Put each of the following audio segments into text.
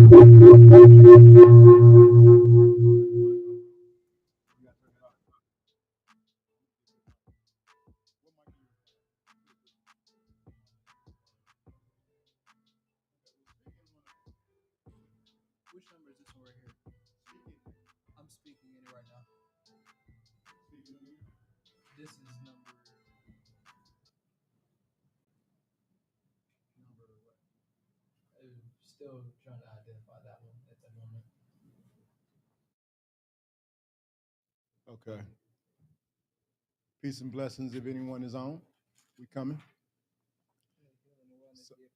Which number is this one right here? I'm speaking in it right now. This is number what? I'm still trying to identify that one at the moment. Okay. Peace and blessings if anyone is on. We coming.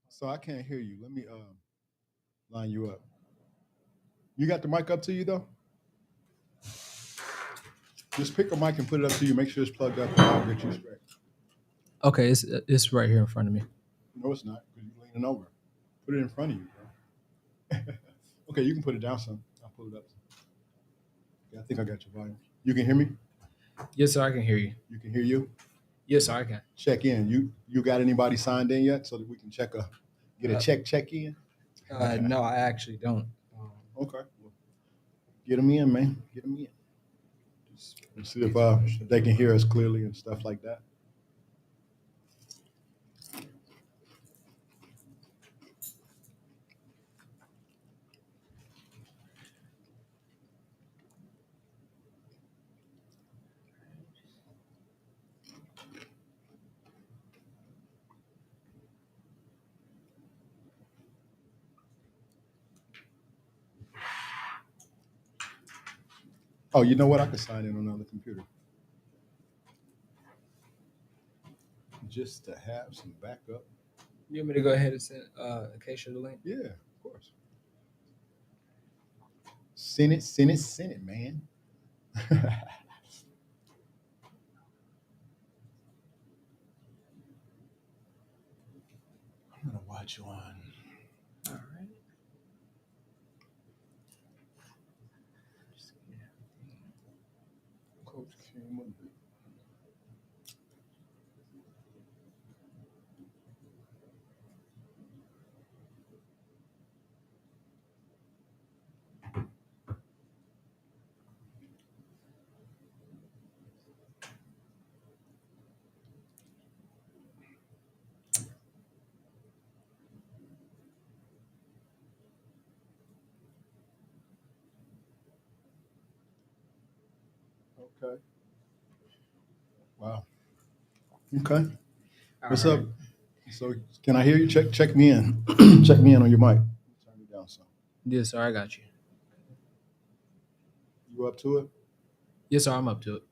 So I can't hear you. Let me line you up. You got the mic up to you though? Just pick a mic and put it up to you. Make sure it's plugged up and I'll get you straight. Okay, it's right here in front of me. No, it's not, because you're leaning over. Put it in front of you, bro. Okay, you can put it down some. I'll pull it up. Yeah, I think I got your volume. You can hear me? Yes, sir, I can hear you. You can hear you? Yes, sir, I can. Check in. You got anybody signed in yet so that we can get a check in? No, I actually don't. Okay. Well, get them in, man. Get them in. Let's see if they can hear us clearly and stuff like that. Oh, you know what? I could sign in on another computer. Just to have some backup. You want me to go ahead and send Acacia the link? Yeah, of course. Send it, man. I'm gonna watch you on. All right. Coach King Malik. Okay. Wow. Okay. What's up? So can I hear you? Check me in. Check me in on your mic. Turn me down some. Yes, sir, I got you. You up to it? Yes, sir, I'm up to it.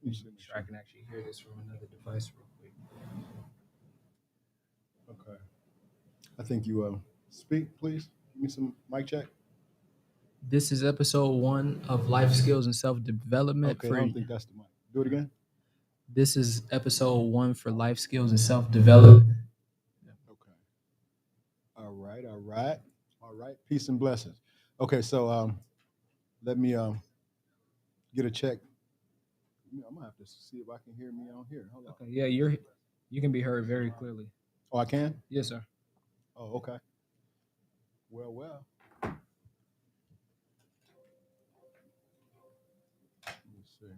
You Make should- sure I can actually hear this from another device real quick. Okay. I think you speak, please. Give me some mic check. This is episode 1 of Life Skills and Self-Development. Okay, I don't think that's the mic. Do it again. This is episode 1 for Life Skills and Self-Development. Okay. All right, all right. All right. Peace and blessings. Okay, so let me get a check. I'm gonna have to see if I can hear me on here. Hold on. Okay, yeah, you can be heard very clearly. Oh, I can? Yes, sir. Oh, okay. Well. Let's see.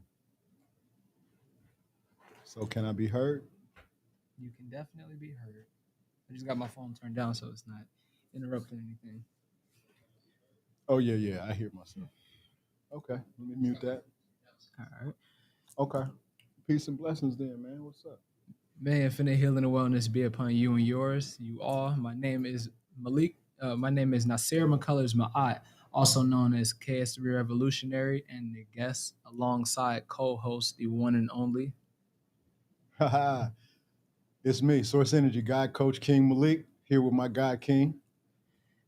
So can I be heard? You can definitely be heard. I just got my phone turned down so it's not interrupting anything. Oh yeah, I hear myself. Okay, let me mute that. All right. Okay. Peace and blessings then, man. What's up? May infinite healing and wellness be upon you and yours, you all. My name is Malik. My name is Nasir McCullers Ma'at, also known as KS3 Revolutionary, and the guest alongside co-host, the one and only. Haha. It's me, Source Energy God Coach King Malik, here with my God King.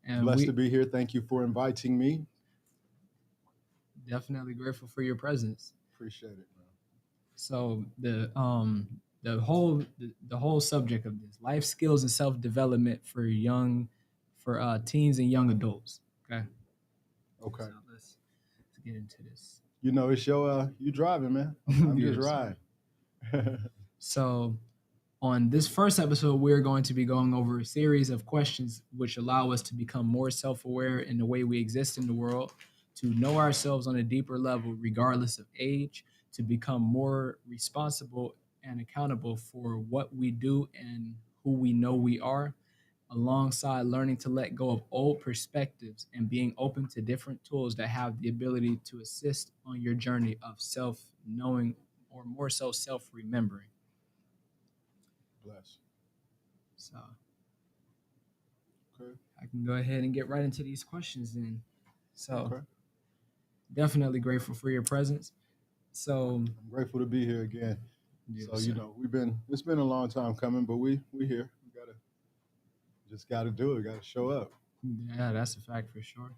And Blessed to be here. Thank you for inviting me. Definitely grateful for your presence. Appreciate it, man. So the whole subject of this, life skills and self-development for teens and young adults. Okay. Okay. So let's get into this. You know, it's you driving, man. I'm just Yes, riding. So On this first episode, we're going to be going over a series of questions which allow us to become more self aware in the way we exist in the world, to know ourselves on a deeper level, regardless of age, to become more responsible and accountable for what we do and who we know we are, alongside learning to let go of old perspectives and being open to different tools that have the ability to assist on your journey of self knowing, or more so self remembering. Bless. So Okay. I can go ahead and get right into these questions then. So Okay. definitely grateful for your presence. So I'm grateful to be here again. yes, So sir. it's been a long time coming, but we here. We gotta do it. Gotta show up. Yeah, that's a fact for sure.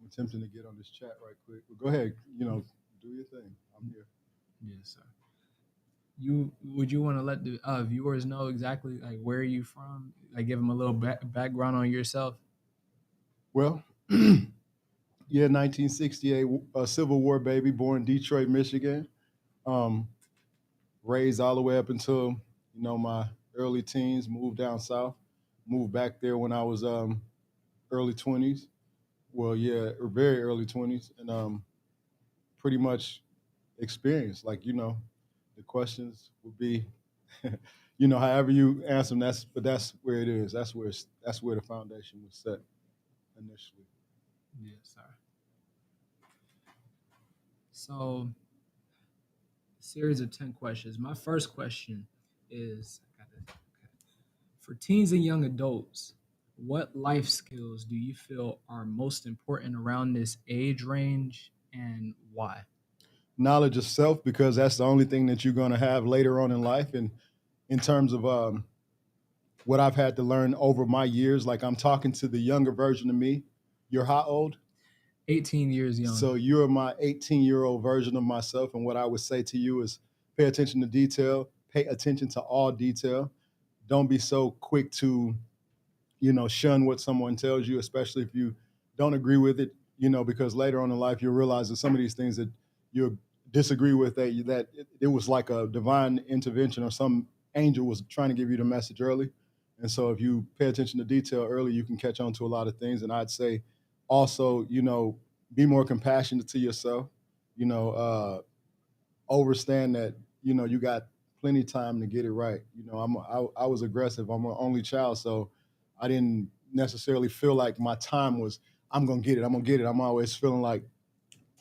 I'm attempting to get on this chat right quick. But go ahead. Do your thing. I'm here. Yes, sir. You want to let the viewers know exactly like where you from? Like give them a little background on yourself. Well, yeah, 1968, Civil War baby, born in Detroit, Michigan. Um, Raised all the way up until my early teens. Moved down south. Moved back there when I was early 20s. Well, yeah, or very early 20s, and pretty much experienced. Like the questions would be, however you answer them. That's where it is. That's where the foundation was set initially. Yes, sir. So series of 10 questions. My first question is for teens and young adults, what life skills do you feel are most important around this age range and why? Knowledge of self, because that's the only thing that you're going to have later on in life. And in terms of what I've had to learn over my years, like I'm talking to the younger version of me. You're how old? 18 years young. So you're my 18-year-old version of myself. And what I would say to you is pay attention to detail, pay attention to all detail. Don't be so quick to, shun what someone tells you, especially if you don't agree with it, because later on in life, you'll realize that some of these things that you disagree with, that it was like a divine intervention or some angel was trying to give you the message early. And so if you pay attention to detail early, you can catch on to a lot of things. And I'd say also, be more compassionate to yourself, you know, understand that, you got plenty of time to get it right. I was aggressive. I'm an only child. So I didn't necessarily feel like my time was, I'm going to get it. I'm going to get it. I'm always feeling like,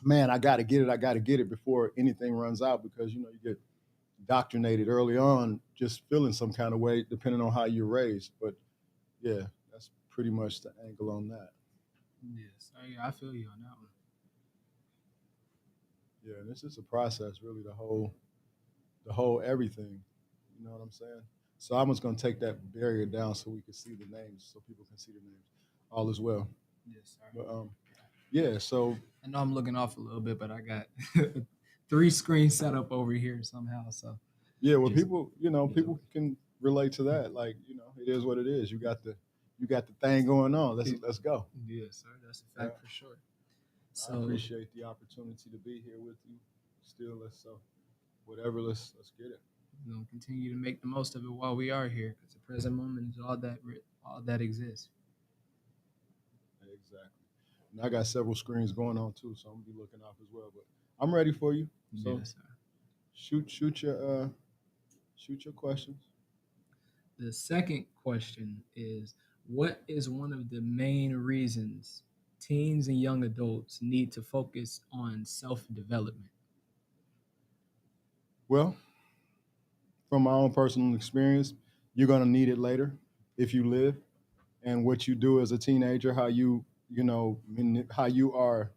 man, I got to get it. I got to get it before anything runs out, because, you get indoctrinated early on, just feeling some kind of way, depending on how you're raised. But yeah, that's pretty much the angle on that. Yes, I feel you on that one. Yeah, and it's just a process, really, the whole everything. You know what I'm saying? So I'm just gonna take that barrier down so we can see the names, so people can see the names. All is well. Yes, sir. But yeah. So I know I'm looking off a little bit, but I got 3 screens set up over here somehow. So yeah, well, just people can relate to that. Like, it is what it is. You got the thing going on. Let's go. yes, sir. That's a fact Yeah. for sure. I So appreciate the opportunity to be here with you. Still, whatever. Let's get it. we're gonna continue to make the most of it while we are here, because the present moment is all that exists. Exactly. And I got several screens going on too, so I'm gonna be looking off as well. But I'm ready for you. So Yes, sir. shoot your questions. The second question is, what is one of the main reasons teens and young adults need to focus on self-development? Well, from my own personal experience, you're gonna need it later if you live. And what you do as a teenager, how how you are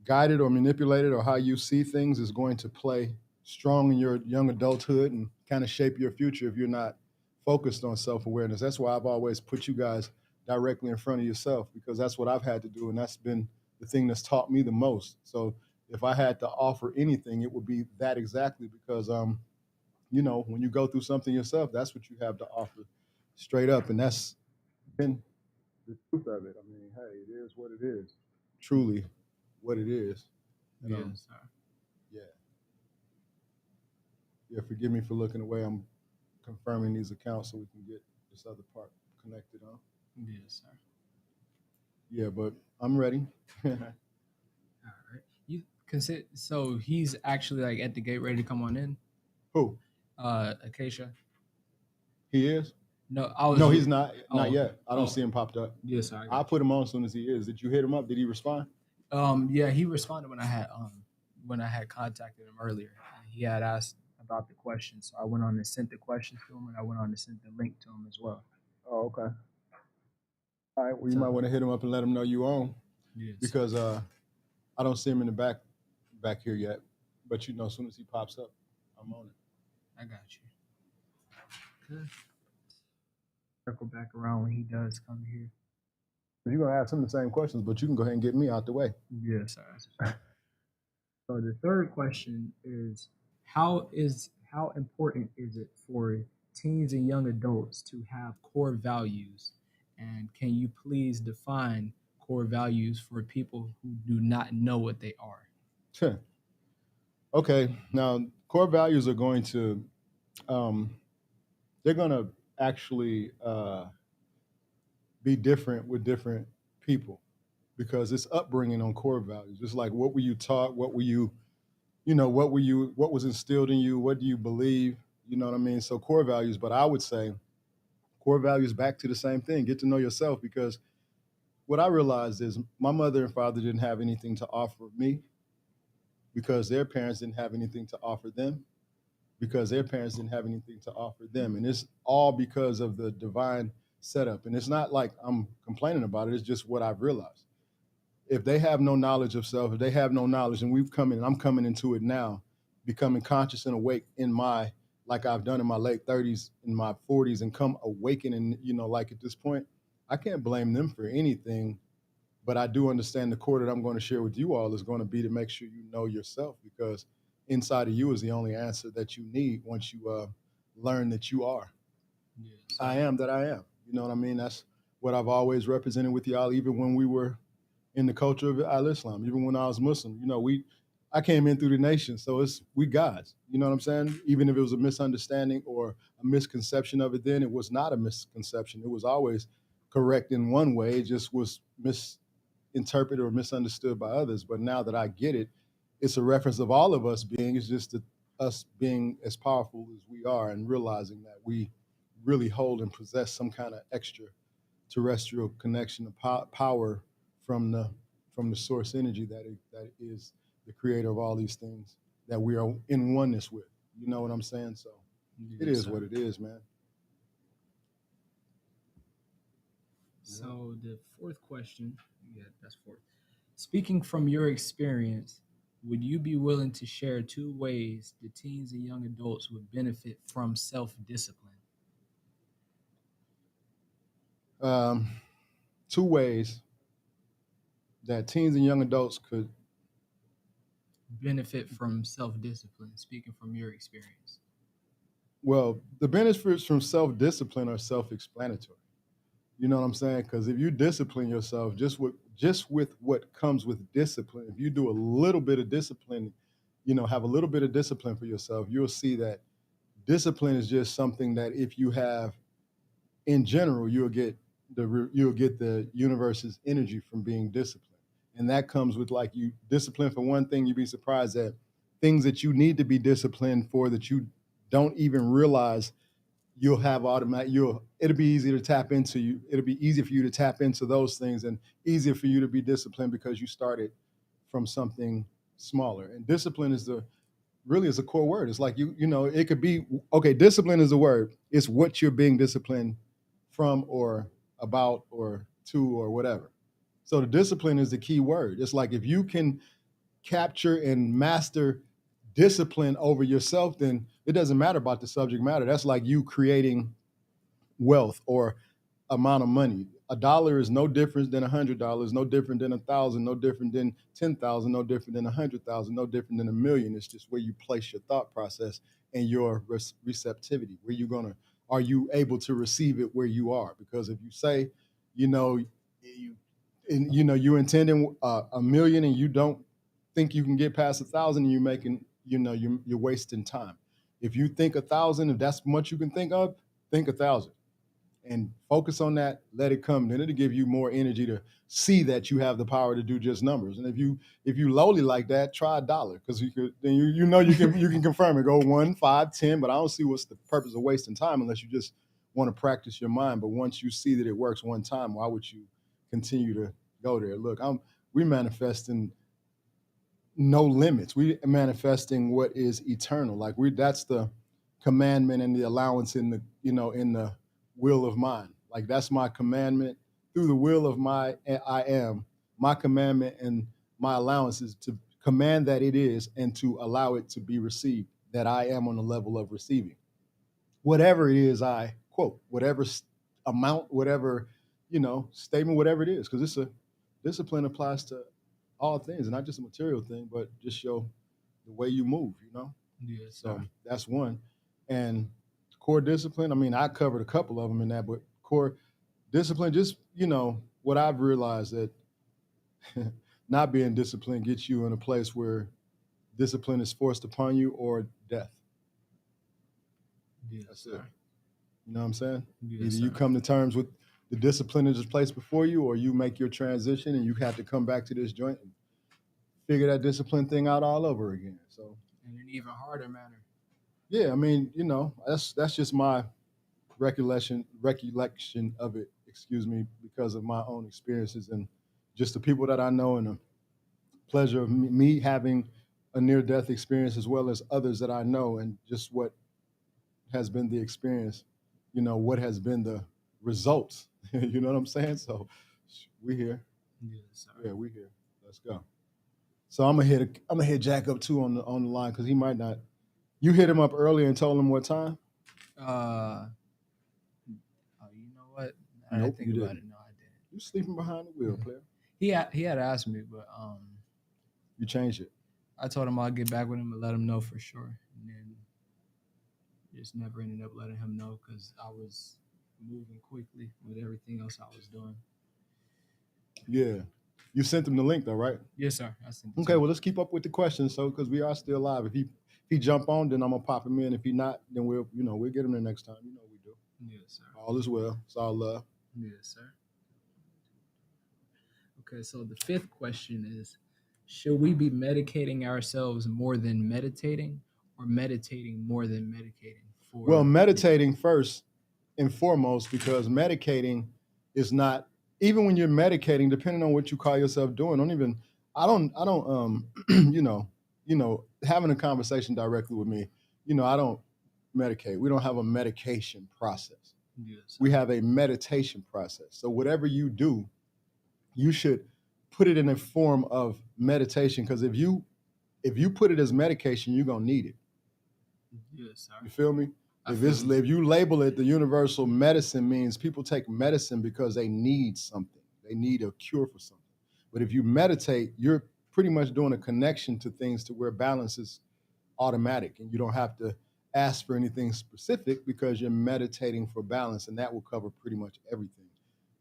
guided or manipulated, or how you see things, is going to play strong in your young adulthood and kind of shape your future if you're not focused on self-awareness. That's why I've always put you guys directly in front of yourself, because that's what I've had to do, and that's been the thing that's taught me the most. So if I had to offer anything, it would be that, exactly, because when you go through something yourself, that's what you have to offer straight up, and that's been the truth of it. I mean, hey, it is what it is. Truly, what it is. And, Yes, sir. yeah, yeah. Forgive me for looking away. I'm confirming these accounts so we can get this other part connected on. Yes, sir. Yeah, but I'm ready. All right. You consider so he's actually like at the gate ready to come on in. Who? Acacia. He is? No, I was. No, he's not. Not Oh, yet. I don't oh, see him popped up. yes, sir. I I'll got put him on as soon as he is. Did you hit him up? Did he respond? you. Yeah, he responded when I had contacted him earlier. He had asked about the question, so I went on and sent the question to him, and I went on and sent the link to him as well. Oh, okay. All right. Well, you So- might want to hit him up and let him know you on Yes. because I don't see him in the back here yet. But you know, as soon as he pops up, I'm on it. I got you. Good. Circle back around when he does come here. You're gonna ask him the same questions, but you can go ahead and get me out the way. Yes, sir. So the third question is how important is it for teens and young adults to have core values? And can you please define core values for people who do not know what they are? Sure. Okay. Now, core values are going to they're going to actually be different with different people because it's upbringing on core values. It's like what were you taught? What were you, what was instilled in you? What do you believe? You know what I mean? So core values, but I would say core values back to the same thing. Get to know yourself because what I realized is my mother and father didn't have anything to offer me because their parents didn't have anything to offer them because their parents didn't have anything to offer them. And it's all because of the divine setup. And it's not like I'm complaining about it, it's just what I've realized. If they have no knowledge of self, if they have no knowledge, and I'm coming into it now, becoming conscious and awake in my, like I've done in my late 30s, in my 40s, and come awakening, like at this point, I can't blame them for anything. But I do understand the core that I'm going to share with you all is going to be to make sure you know yourself because inside of you is the only answer that you need once you learn that you are. Yes. I am that I am. You know what I mean? That's what I've always represented with y'all, even when we were in the culture of Al-Islam, even when I was Muslim. I came in through the nation, so we gods. You know what I'm saying? Even if it was a misunderstanding or a misconception of it then, it was not a misconception. It was always correct in one way. It just was misinterpreted or misunderstood by others. But now that I get it, it's a reference of all of us being. It's just us being as powerful as we are and realizing that we really hold and possess some kind of extra terrestrial connection of power from the source energy that is the creator of all these things that we are in oneness with. You know what I'm saying? So it is what it is, man. So the fourth question, yeah, that's fourth. Speaking from your experience, would you be willing to share 2 ways the teens and young adults would benefit from self-discipline? 2 ways that teens and young adults could benefit from self-discipline, speaking from your experience. Well, the benefits from self-discipline are self-explanatory. You know what I'm saying? Because if you discipline yourself just with what comes with discipline, if you do a little bit of discipline, have a little bit of discipline for yourself, you'll see that discipline is just something that if you have in general, you'll get the universe's energy from being disciplined. And that comes with like you discipline for one thing, you'd be surprised at things that you need to be disciplined for that you don't even realize you'll have it'll be easy to tap into you. It'll be easy for you to tap into those things and easier for you to be disciplined because you started from something smaller. And discipline is a core word. It's like it could be okay, discipline is a word. It's what you're being disciplined from or about or to or whatever. So the discipline is the key word. It's like if you can capture and master discipline over yourself, then it doesn't matter about the subject matter. That's like you creating wealth or amount of money. $1 is no different than $100, no different than 1,000, no different than 10,000, no different than 100,000, no different than 1,000,000. It's just where you place your thought process and your receptivity. Are you able to receive it where you are? Because if you say, you're intending 1,000,000 and you don't think you can get past 1,000, and you're making, you're wasting time. If you think 1,000, if that's much you can think 1,000 and focus on that, let it come. Then it'll give you more energy to see that you have the power to do just numbers. And if you lowly like that, try $1 because you could then you know you can confirm it. Go 1, 5, 10, but I don't see what's the purpose of wasting time unless you just want to practice your mind. But once you see that it works one time, why would you continue to go there? Look, we manifesting no limits. We manifesting what is eternal. Like that's the commandment and the allowance in the in the will of mine. Like that's my commandment through the will of my I am. My commandment and my allowance is to command that it is and to allow it to be received. That I am on the level of receiving whatever it is I quote, whatever amount, whatever statement, whatever it is, because it's a discipline applies to all things, and not just a material thing, but just the way you move. Yes, So sir. that's one. And core discipline, I mean, I covered a couple of them in that, but core discipline, just, what I've realized that not being disciplined gets you in a place where discipline is forced upon you or death. Yes, That's it. sir. You know what I'm saying? Yes, Either you sir. come to terms with the discipline that is placed before you, or you make your transition and you have to come back to this joint and figure that discipline thing out all over again. So In an even harder manner. yeah, I mean, that's just my recollection of it, excuse me, because of my own experiences and just the people that I know and the pleasure of me having a near death experience as well as others that I know and just what has been the experience, what has been the results. You know what I'm saying? So we here. Yes, sir. Yeah, we here. Let's go. So I'm gonna hit Jack up too on the line because he might not. You hit him up earlier and told him what time? Oh, you know what? Now that I Nope, think you about didn't. it, no, I didn't. You sleeping behind the wheel, player. He had asked me, but You changed it. I told him I'll get back with him and let him know for sure. And then just never ended up letting him know because I was moving quickly with everything else I was doing. Yeah. You sent him the link though, right? Yes, sir. I sent it to Okay, him. well let's keep up with the questions, so because we are still live. If he jump on, then I'm gonna pop him in. If he not, then we'll get him the next time. You know we do. Yes, sir. All is well. It's all love. Yes, sir. Okay, so the fifth question is, should we be medicating ourselves more than meditating or meditating more than medicating Well, for meditating first and foremost, because medicating is not, even when you're medicating, depending on what you call yourself doing, I don't having a conversation directly with me, I don't medicate. We don't have a medication process. yes, We have a meditation process. So whatever you do, you should put it in a form of meditation, because if you put it as medication, you're gonna need it. yes, sir. You feel me? I If feel you. you label it the universal medicine, means people take medicine because they need something. They need a cure for something. But if you meditate, you're pretty much doing a connection to things to where balance is automatic and you don't have to ask for anything specific because you're meditating for balance, and that will cover pretty much everything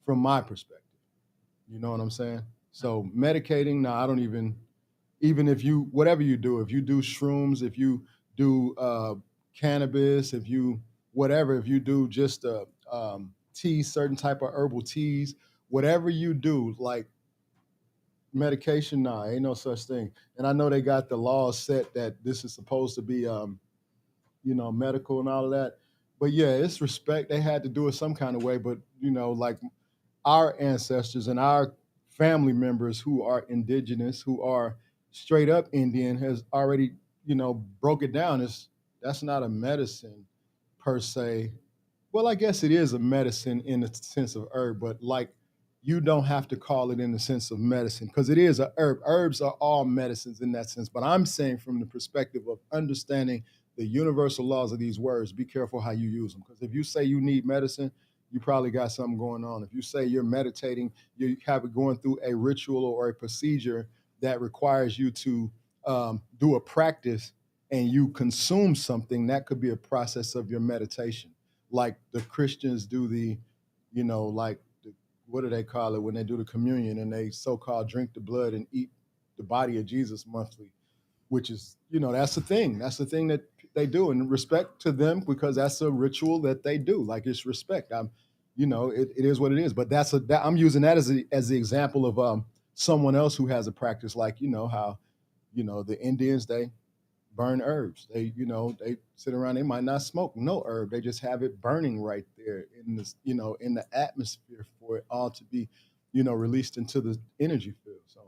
from my perspective. You know what I'm saying? So medicating, no, I don't even if you, whatever you do, if you do shrooms, if you do cannabis, if you whatever, if you do just tea, certain type of herbal teas, whatever you do, like medication, nah, ain't no such thing. And I know they got the laws set that this is supposed to be medical and all of that. But yeah, it's respect. They had to do it some kind of way. But like our ancestors and our family members who are indigenous, who are straight up Indian, has already, broke it down. That's not a medicine per se. Well, I guess it is a medicine in the sense of herb, but like you don't have to call it in the sense of medicine because it is a herb. Herbs are all medicines in that sense. But I'm saying from the perspective of understanding the universal laws of these words, be careful how you use them. Because if you say you need medicine, you probably got something going on. If you say you're meditating, you have it going through a ritual or a procedure that requires you to do a practice and you consume something, that could be a process of your meditation. Like the Christians do what do they call it when they do the communion and they so-called drink the blood and eat the body of Jesus monthly, which is, that's the thing. That's the thing that they do, and respect to them because that's a ritual that they do. Like it's respect. It is what it is. But I'm using that as the example of someone else who has a practice like how the Indians they burn herbs. They sit around. They might not smoke no herb. They just have it burning right there in this in the atmosphere for it all to be released into the energy field. So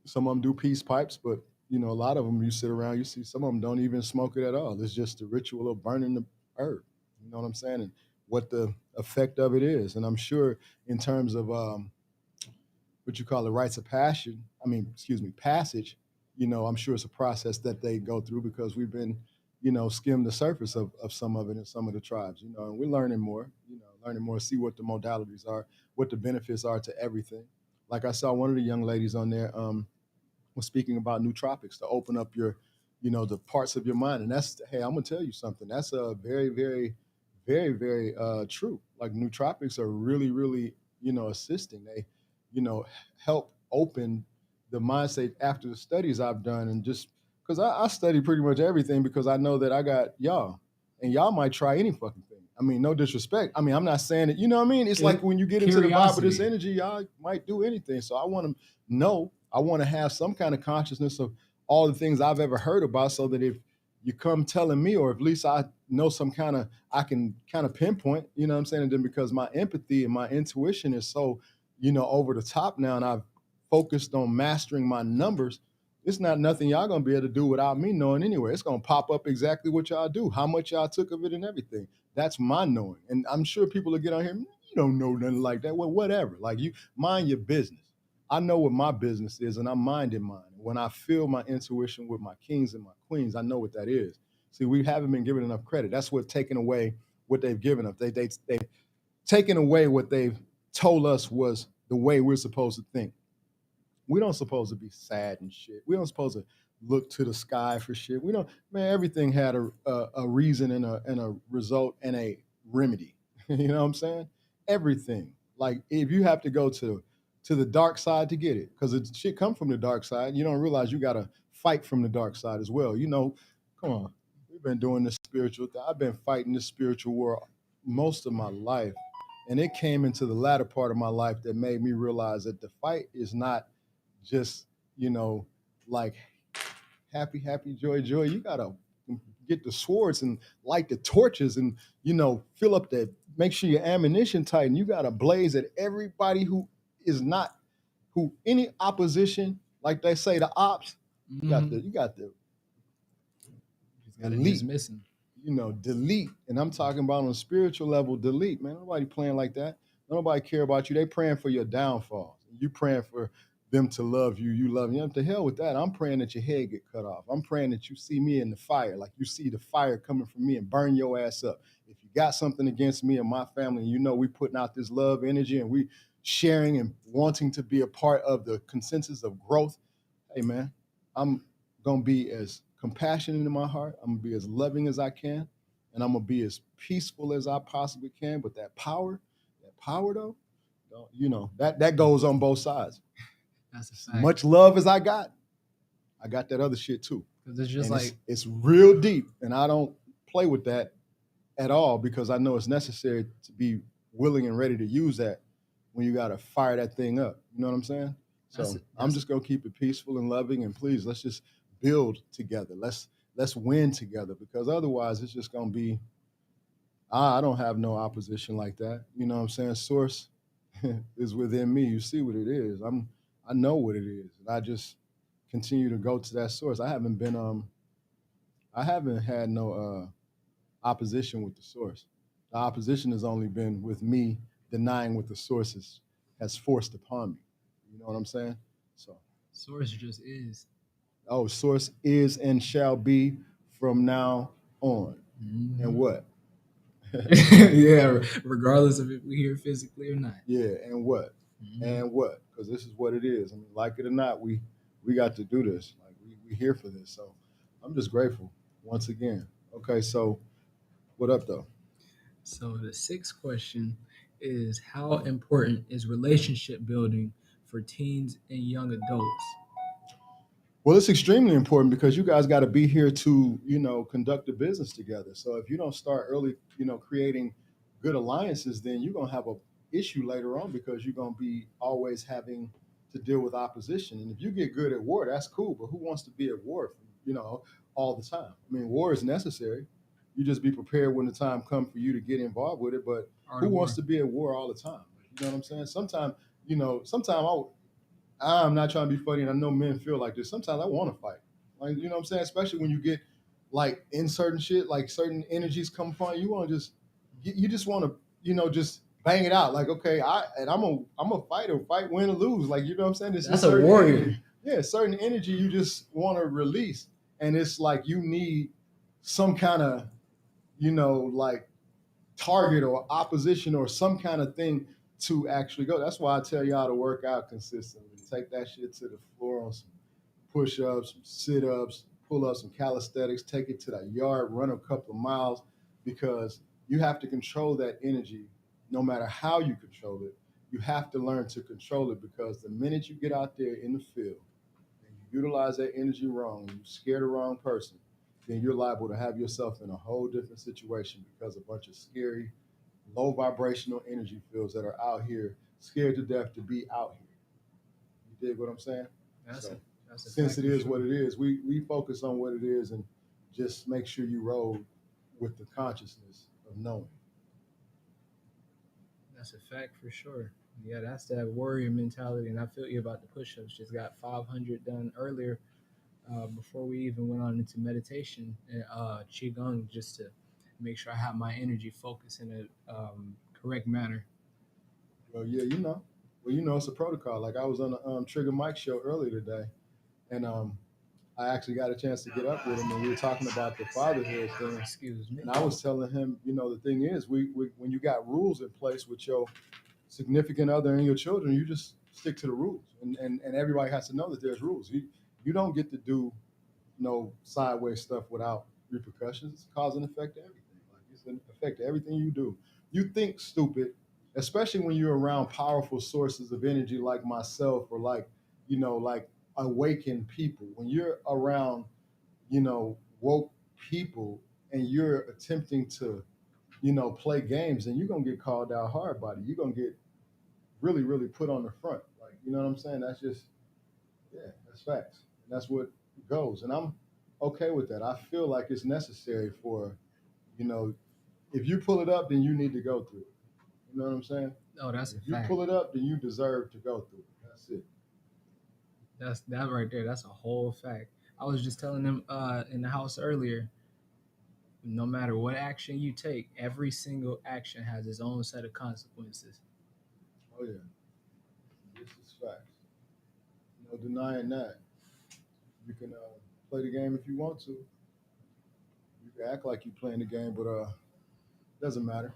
some of them do peace pipes, but a lot of them you sit around, you see some of them don't even smoke it at all. It's just the ritual of burning the herb. You know what I'm saying? And what the effect of it is. And I'm sure in terms of what you call the rites of passion, excuse me, passage, I'm sure it's a process that they go through because we've been, skim the surface of some of it in some of the tribes, and we're learning more, see what the modalities are, what the benefits are to everything. Like I saw one of the young ladies on there was speaking about nootropics to open up your, the parts of your mind. And that's, hey, I'm gonna tell you something. That's a very, very, very, very true. Like nootropics are really, really, assisting. They, help open the mindset after the studies I've done. And just because I study pretty much everything because I know that I got y'all and y'all might try any fucking thing. No disrespect. I'm not saying it, you know what I mean? It's like when you get into the vibe of this energy, y'all might do anything. So I want to know, I want to have some kind of consciousness of all the things I've ever heard about so that if you come telling me, or at least I know I can kind of pinpoint, you know what I'm saying? And then because my empathy and my intuition is so, over the top now, and I've focused on mastering my numbers, it's not nothing y'all gonna be able to do without me knowing anyway. It's gonna pop up exactly what y'all do, how much y'all took of it and everything. That's my knowing. And I'm sure people will get on here, you don't know nothing like that. Well, whatever. Like you mind your business. I know what my business is and I'm minding mine. When I feel my intuition with my kings and my queens, I know what that is. See, we haven't been given enough credit. That's what taking away what they've given us. They've taken away what they've told us was the way we're supposed to think. We don't supposed to be sad and shit. We don't supposed to look to the sky for shit. We don't, man, everything had a reason and a result and a remedy. You know what I'm saying? Everything. Like if you have to go to the dark side to get it, because it shit come from the dark side, you don't realize you gotta fight from the dark side as well. Come on. We've been doing this spiritual thing. I've been fighting this spiritual war most of my life. And it came into the latter part of my life that made me realize that the fight is not just, like happy, happy, joy, joy. You gotta get the swords and light the torches and, fill up make sure your ammunition tight. And you gotta blaze at everybody who is not, who any opposition, like they say, the ops, you got the elite, missing. Delete. And I'm talking about on a spiritual level, delete, man. Nobody playing like that. Nobody care about you. They praying for your downfall. You praying for them to love you. You love them. To hell with that. I'm praying that your head get cut off. I'm praying that you see me in the fire, like you see the fire coming from me and burn your ass up. If you got something against me and my family, and we putting out this love energy and we sharing and wanting to be a part of the consensus of growth, hey man, I'm gonna be as compassionate in my heart. I'm gonna be as loving as I can, and I'm gonna be as peaceful as I possibly can. But that power though, that goes on both sides. That's a fact. Much love as I got that other shit too. Because it's just it's real deep, and I don't play with that at all because I know it's necessary to be willing and ready to use that when you got to fire that thing up. You know what I'm saying? So I'm just gonna keep it peaceful and loving, and please let's just build together. Let's win together, because otherwise it's just gonna be. I don't have no opposition like that. You know what I'm saying? Source is within me. You see what it is. I know what it is, and I just continue to go to that source. I haven't had no opposition with the source. The opposition has only been with me denying what the source has forced upon me. You know what I'm saying? So source just is. Oh, source is and shall be from now on. Mm-hmm. And what? Yeah, regardless of if we're here physically or not. Yeah, and what? Mm-hmm. And what? Because this is what it is. Like it or not, we got to do this. Like we here for this. So I'm just grateful once again. Okay, so what up though? So the sixth question is, how important is relationship building for teens and young adults? Well, it's extremely important because you guys got to be here to, conduct a business together. So if you don't start early, creating good alliances, then you're gonna have a issue later on because you're gonna be always having to deal with opposition. And if you get good at war, that's cool. But who wants to be at war, all the time? I mean, war is necessary. You just be prepared when the time comes for you to get involved with it. But Art who of wants war. to be at war all the time? You know what I'm saying? Sometimes I'm not trying to be funny, and I know men feel like this. Sometimes I want to fight, like you know what I'm saying. Especially when you get like in certain shit, like certain energies come upon you, you want to you just want to, just bang it out. Like okay, I'm a fighter, fight, win or lose. Like you know what I'm saying. This That's is a certain warrior. energy. Yeah, certain energy you just want to release, and it's like you need some kind of, like target or opposition or some kind of thing to actually go. That's why I tell y'all to work out consistently. Take that shit to the floor on some push ups, some sit ups, pull up some calisthenics, take it to the yard, run a couple of miles because you have to control that energy no matter how you control it. You have to learn to control it because the minute you get out there in the field and you utilize that energy wrong, and you scare the wrong person, then you're liable to have yourself in a whole different situation because a bunch of scary, low vibrational energy fields that are out here scared to death to be out here. You dig what I'm saying? That's So a that's a since fact it for is sure. what it is, we focus on what it is and just make sure you roll with the consciousness of knowing. That's a fact for sure. Yeah, that's that warrior mentality, and I feel you about the push-ups. Just got 500 done earlier before we even went on into meditation and qigong, just to make sure I have my energy focused in a correct manner. Well, yeah, it's a protocol. Like I was on the Trigger Mike show earlier today, and I actually got a chance to get up with him, and we were talking about the fatherhood thing. Excuse me. And I was telling him, the thing is, we when you got rules in place with your significant other and your children, you just stick to the rules, and everybody has to know that there's rules. You don't get to do no sideways stuff without repercussions. It's cause and effect to everything. Like it's an effect to everything you do. You think stupid, especially when you're around powerful sources of energy like myself or like awakened people. When you're around, woke people and you're attempting to, play games, and you're gonna get called out hard body. You're gonna get really, really put on the front. Like, you know what I'm saying? That's just yeah, that's facts. And that's what goes. And I'm okay with that. I feel like it's necessary for, you know, if you pull it up, then you need to go through it. You know what I'm saying? Oh, that's a If you fact. pull it up, then you deserve to go through it. That's it. That's that right there. That's a whole fact. I was just telling them in the house earlier. No matter what action you take, every single action has its own set of consequences. Oh yeah. This is facts. No denying that. You can play the game if you want to. You can act like you're playing the game, but doesn't matter.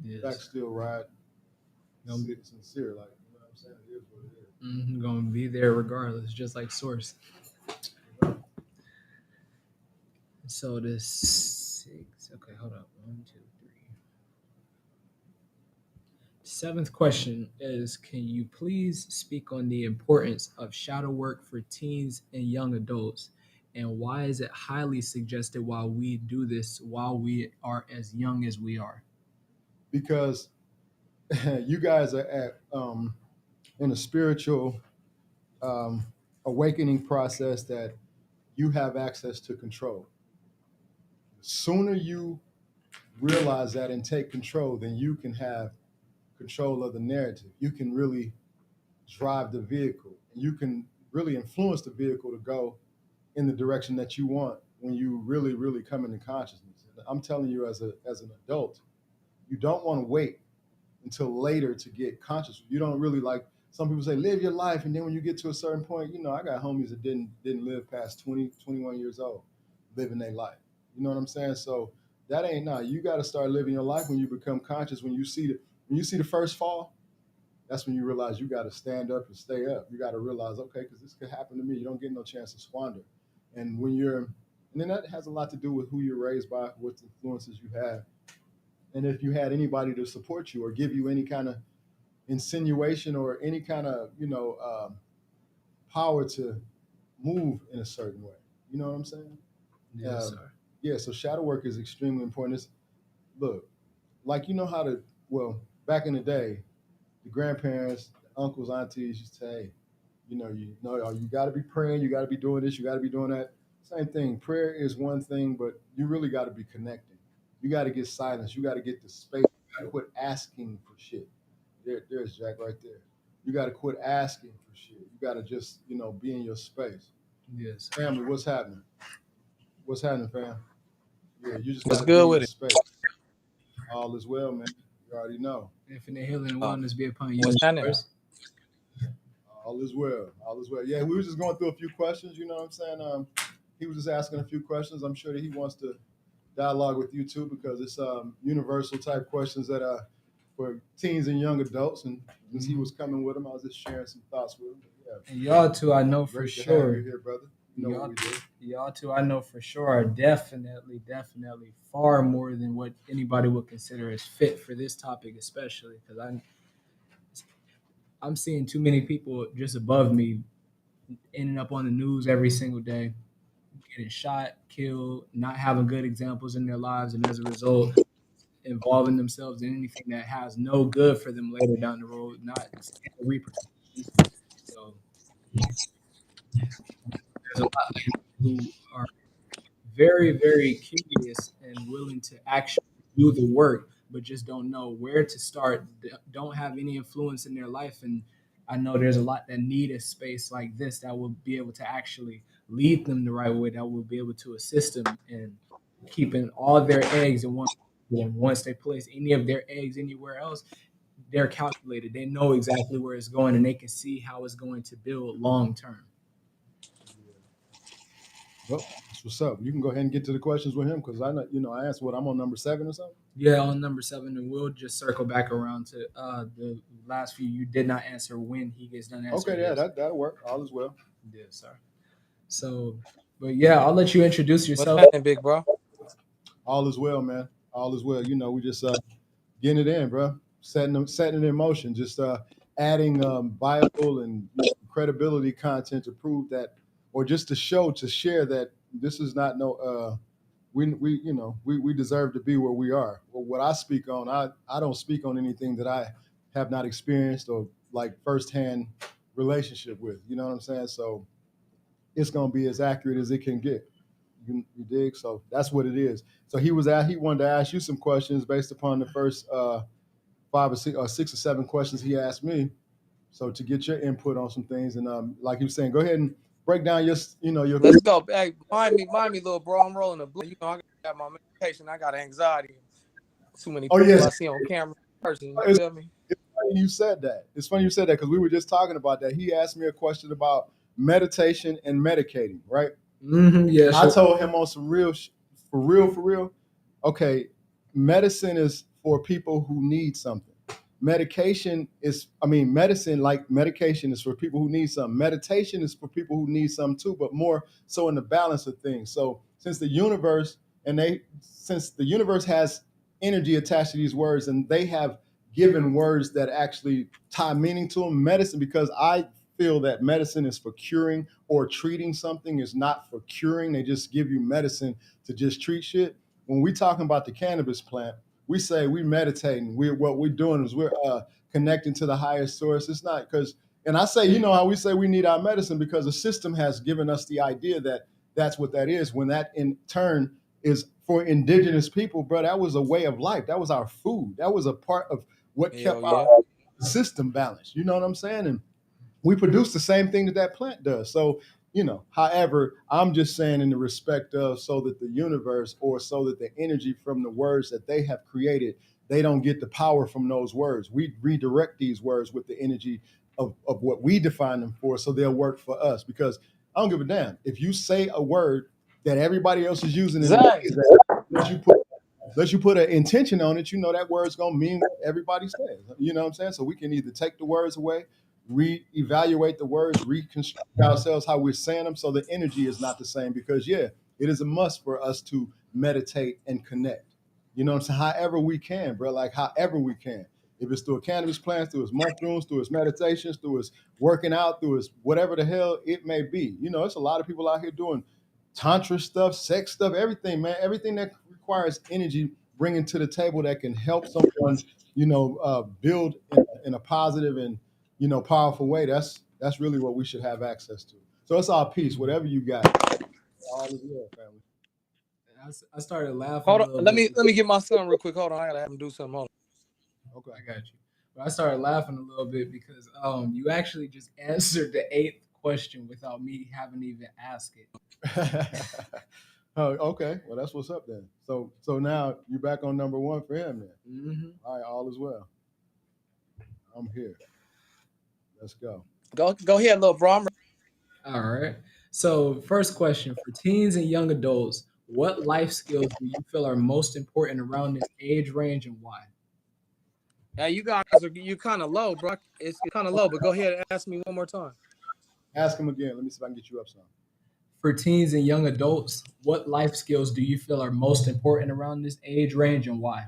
Yes, Facts still right. gonna, Sincere, like you know what I'm saying. It is what it is. gonna be there regardless, just like Source. So the six. Okay, hold up. One, two, three. Seventh question is: can you please speak on the importance of shadow work for teens and young adults, and why is it highly suggested while we do this while we are as young as we are? Because you guys are in a spiritual um, awakening process that you have access to control. The sooner you realize that and take control, then you can have control of the narrative. You can really drive the vehicle, and you can really influence the vehicle to go in the direction that you want when you really, really come into consciousness. And I'm telling you, as an adult, you don't want to wait until later to get conscious. You don't really like some people say live your life, and then when you get to a certain point, I got homies that didn't live past 20, 21 years old living their life. You know what I'm saying? So that ain't not. You got to start living your life when you become conscious. When you see the first fall, that's when you realize you got to stand up and stay up. You got to realize, okay, because this could happen to me. You don't get no chance to squander. And and then that has a lot to do with who you're raised by, what influences you have, and if you had anybody to support you or give you any kind of insinuation or any kind of power to move in a certain way. You know what I'm saying? Yes, sir. Yeah. So shadow work is extremely important. Look, like you know how to. Well, back in the day, the grandparents, the uncles, aunties used to say, hey, you got to be praying, you got to be doing this, you got to be doing that. Same thing. Prayer is one thing, but you really got to be connecting. You got to get silence. You got to get the space. You got to quit asking for shit. There's Jack right there. You got to quit asking for shit. You got to just, be in your space. Yes. Family, what's happening? What's happening, fam? Yeah, you just What's got to be in good your with it? space. All is well, man. You already know. Infinite healing and Oh, wellness be upon you. what's happening? Yours. All is well. All is well. Yeah, we were just going through a few questions. You know what I'm saying? He was just asking a few questions. I'm sure that he wants to dialogue with you too because it's universal type questions that are for teens and young adults. And since he was coming with him, I was just sharing some thoughts with him. But yeah, And y'all too, I know for great to have sure. you here, brother. You know what we do. Y'all too, I know for sure are definitely far more than what anybody would consider as fit for this topic, especially because I'm seeing too many people just above me ending up on the news every single day, getting shot, killed, not having good examples in their lives, and as a result, involving themselves in anything that has no good for them later down the road, not repercussions. So there's a lot of people who are very curious and willing to actually do the work, but just don't know where to start, don't have any influence in their life. And I know there's a lot that need a space like this that will be able to actually lead them the right way, that will be able to assist them in keeping all their eggs in one. And once they place any of their eggs anywhere else, they're calculated. They know exactly where it's going, and they can see how it's going to build long term. Well, that's what's up. You can go ahead and get to the questions with him because I know, I asked what I'm on number 7 or something. Yeah, on number 7, and we'll just circle back around to the last few. You did not answer when he gets done answering. Okay, yeah, that'll work. All is well. Yes, sir. So, but yeah, I'll let you introduce What's yourself. happening, big bro? All is well, man. All is well. We just getting it in, bro. Setting it in motion. Just adding viable and credibility content to prove that, or just to share that this is not no. We deserve to be where we are. Well, what I speak on, I don't speak on anything that I have not experienced or like firsthand relationship with. You know what I'm saying? So it's gonna be as accurate as it can get. You dig? So that's what it is. So he wanted to ask you some questions based upon the first 5 or 6 or 7 questions he asked me. So to get your input on some things, and like he was saying, go ahead and break down your. Let's go. Hey, mind me, little bro. I'm rolling a blue. I got my medication. I got anxiety. Too many people I see on camera. Person, you feel me? It's funny you said that. It's funny you said that because we were just talking about that. He asked me a question about meditation and medicating, right? Mm-hmm, yeah, I told him on some for real. Okay, medicine is for people who need something. Medicine like medication is for people who need something. Meditation is for people who need something too, but more so in the balance of things. So since the universe has energy attached to these words, and they have given words that actually tie meaning to them, medicine, because I feel that medicine is for curing or treating something, is not for curing. They just give you medicine to just treat shit. When we talking about the cannabis plant, we say we meditating. What we're doing is we're connecting to the highest source. It's not because, and I say, how we say we need our medicine because the system has given us the idea that that's what that is. When that in turn is for indigenous people, bro, that was a way of life. That was our food. That was a part of what kept our system balanced. You know what I'm saying? And we produce the same thing that plant does. So, however, I'm just saying in the respect of so that the universe or so that the energy from the words that they have created, they don't get the power from those words. We redirect these words with the energy of what we define them for so they'll work for us. Because I don't give a damn. If you say a word that everybody else is using in unless you put an intention on it, that word's gonna mean what everybody says. You know what I'm saying? So we can either take the words away, reevaluate the words, reconstruct ourselves how we're saying them, so the energy is not the same. Because it is a must for us to meditate and connect. You know what I'm saying? However we can, bro. Like however we can. If it's through a cannabis plant, through his mushrooms, through his meditations, through his working out, through his whatever the hell it may be. You know, it's a lot of people out here doing tantra stuff, sex stuff, everything, man. Everything that requires energy, bringing to the table that can help someone, build in a positive and powerful way. That's really what we should have access to. So it's our piece. Whatever you got, all is well, family. I started laughing. Hold a on, little let bit. me get my son real quick. Hold on, I gotta have him do something. Hold on. Okay. I got you. But I started laughing a little bit because you actually just answered the 8th question without me having to even ask it. Oh, okay. Well, that's what's up then. So now you're back on number 1 for him then. Mm-hmm. All right, all is well. I'm here. Let's go. Go ahead, little bro. All right. So, first question for teens and young adults: what life skills do you feel are most important around this age range, and why? Hey, you guys you kind of low, bro. It's kind of low, but go ahead and ask me one more time. Ask him again. Let me see if I can get you up some. For teens and young adults, what life skills do you feel are most important around this age range, and why?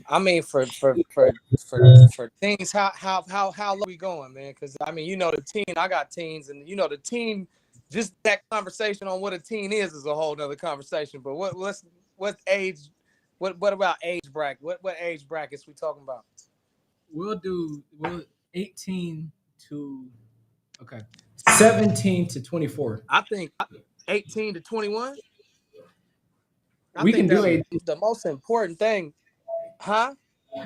I mean, for teens, how low we going, man? Because I mean, the teen. I got teens, and the teen. Just that conversation on what a teen is a whole nother conversation. But what age? What about age bracket? What age brackets we talking about? We'll 18 to 17 to 24. I think 18 to 21. I We think can do that's the most important thing, huh?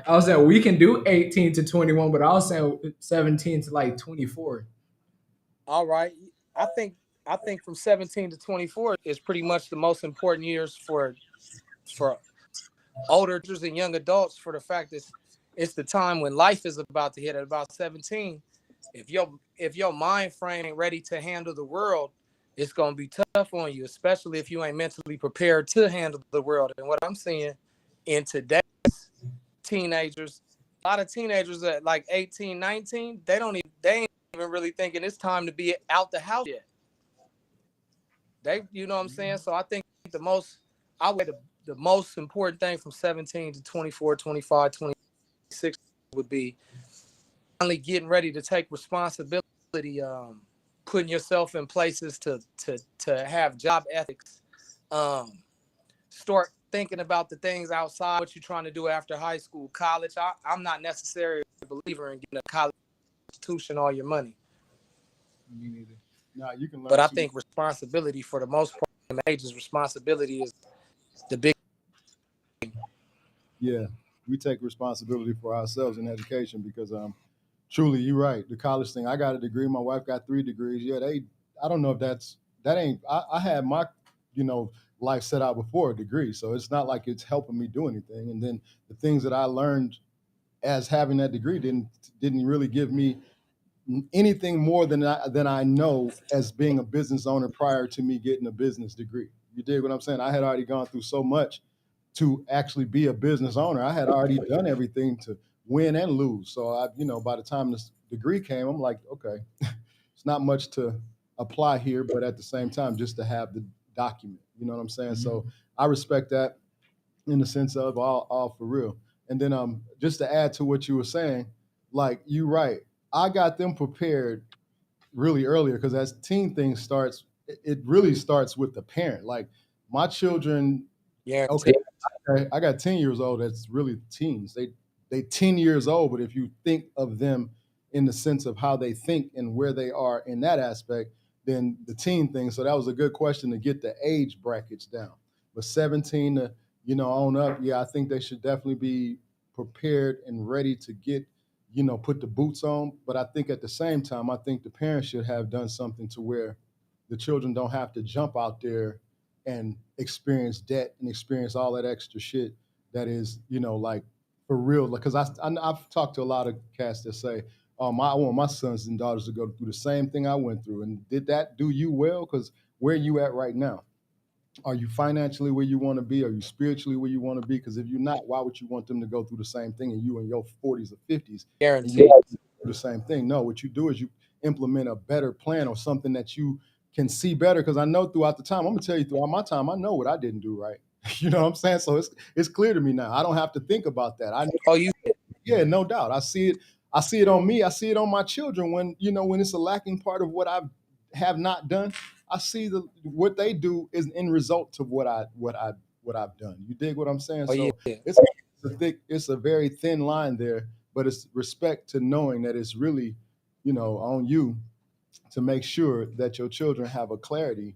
I was saying we can do 18 to 21, but I was saying 17 to like 24. All right. I think from 17 to 24 is pretty much the most important years for older and young adults, for the fact that it's the time when life is about to hit. At about 17, if your mind frame ain't ready to handle the world, it's gonna be tough on you, especially if you ain't mentally prepared to handle the world. And what I'm seeing in today's teenagers, a lot of teenagers at like 18, 19, they ain't even really thinking it's time to be out the house yet. You know what I'm saying? So I think the most important thing from 17 to 24, 25, 26 would be finally getting ready to take responsibility, putting yourself in places to have job ethics, start thinking about the things outside what you're trying to do after high school, college. I'm not necessarily a believer in getting a college institution all your money. Me neither. Now you can learn. But I think responsibility, for the most part, in ages, responsibility is the big. Yeah, we take responsibility for ourselves in education because truly, you're right. The college thing. I got a degree. My wife got 3 degrees. Yeah, I don't know if that ain't. I had my life set out before a degree, so it's not like it's helping me do anything. And then the things that I learned as having that degree didn't really give me anything more than I know as being a business owner prior to me getting a business degree. You dig what I'm saying? I had already gone through so much to actually be a business owner. I had already done everything to win and lose. So by the time this degree came, I'm like, okay, it's not much to apply here, but at the same time, just to have the document. You know what I'm saying? Mm-hmm. So I respect that in the sense of all for real. And then just to add to what you were saying, like you're right. I got them prepared really earlier because as teen thing starts, it really starts with the parent. Like my children, okay, I got 10 years old that's really teens. They 10 years old, but if you think of them in the sense of how they think and where they are in that aspect, then the teen thing. So that was a good question to get the age brackets down. But 17 to on up, yeah, I think they should definitely be prepared and ready to get put the boots on. But I think at the same time, I think the parents should have done something to where the children don't have to jump out there and experience debt and experience all that extra shit that is, like for real. Because I've talked to a lot of cats that say, I want my sons and daughters to go through the same thing I went through. And did that do you well? Because where are you at right now? Are you financially where you want to be? Are you spiritually where you want to be? Because if you're not, why would you want them to go through the same thing and you in your 40s or 50s? Guaranteed. The same thing. No, what you do is you implement a better plan or something that you can see better. Because I know throughout the time, I'm going to tell you throughout my time, I know what I didn't do right. You know what I'm saying? So it's clear to me now. I don't have to think about that. Oh, you Yeah, no doubt. I see it. I see it on me. I see it on my children when, when it's a lacking part of what I have not done. I see what they do is in result of what I've done. You dig what I'm saying? oh yeah. So it's a very thin line there, but it's respect to knowing that it's really, on you to make sure that your children have a clarity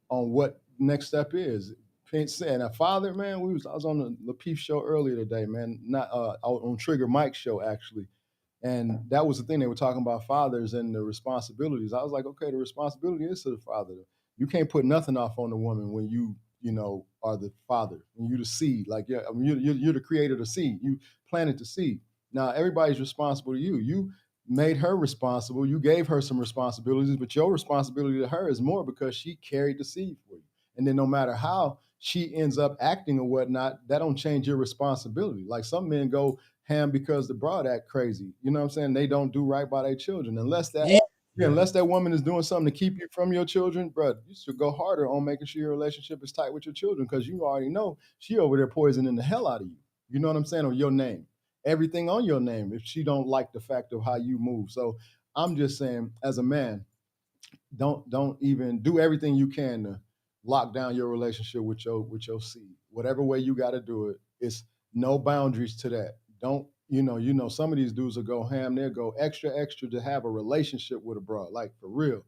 on what next step is. And a father, man, I was on the Lapeef show earlier today, man, not on Trigger Mike's show actually, and that was the thing they were talking about fathers and the responsibilities. I was like, okay, the responsibility is to the father. You can't put nothing off on the woman when you are the father, when you the seed. Like, yeah, I mean, you're the creator of the seed. You planted the seed. Now everybody's responsible to you. You made her responsible. You gave her some responsibilities, but your responsibility to her is more because she carried the seed for you. And then no matter how she ends up acting or whatnot, that don't change your responsibility. Like some men go ham because the broad act crazy. You know what I'm saying? They don't do right by their children. Unless that woman is doing something to keep you from your children, bro, you should go harder on making sure your relationship is tight with your children because you already know she over there poisoning the hell out of you. You know what I'm saying? Or your name. Everything on your name if she don't like the fact of how you move. So I'm just saying, as a man, don't even do everything you can to lock down your relationship with your seed. Whatever way you got to do it, it's no boundaries to that. Don't some of these dudes will go ham. They'll go extra to have a relationship with a broad, like for real,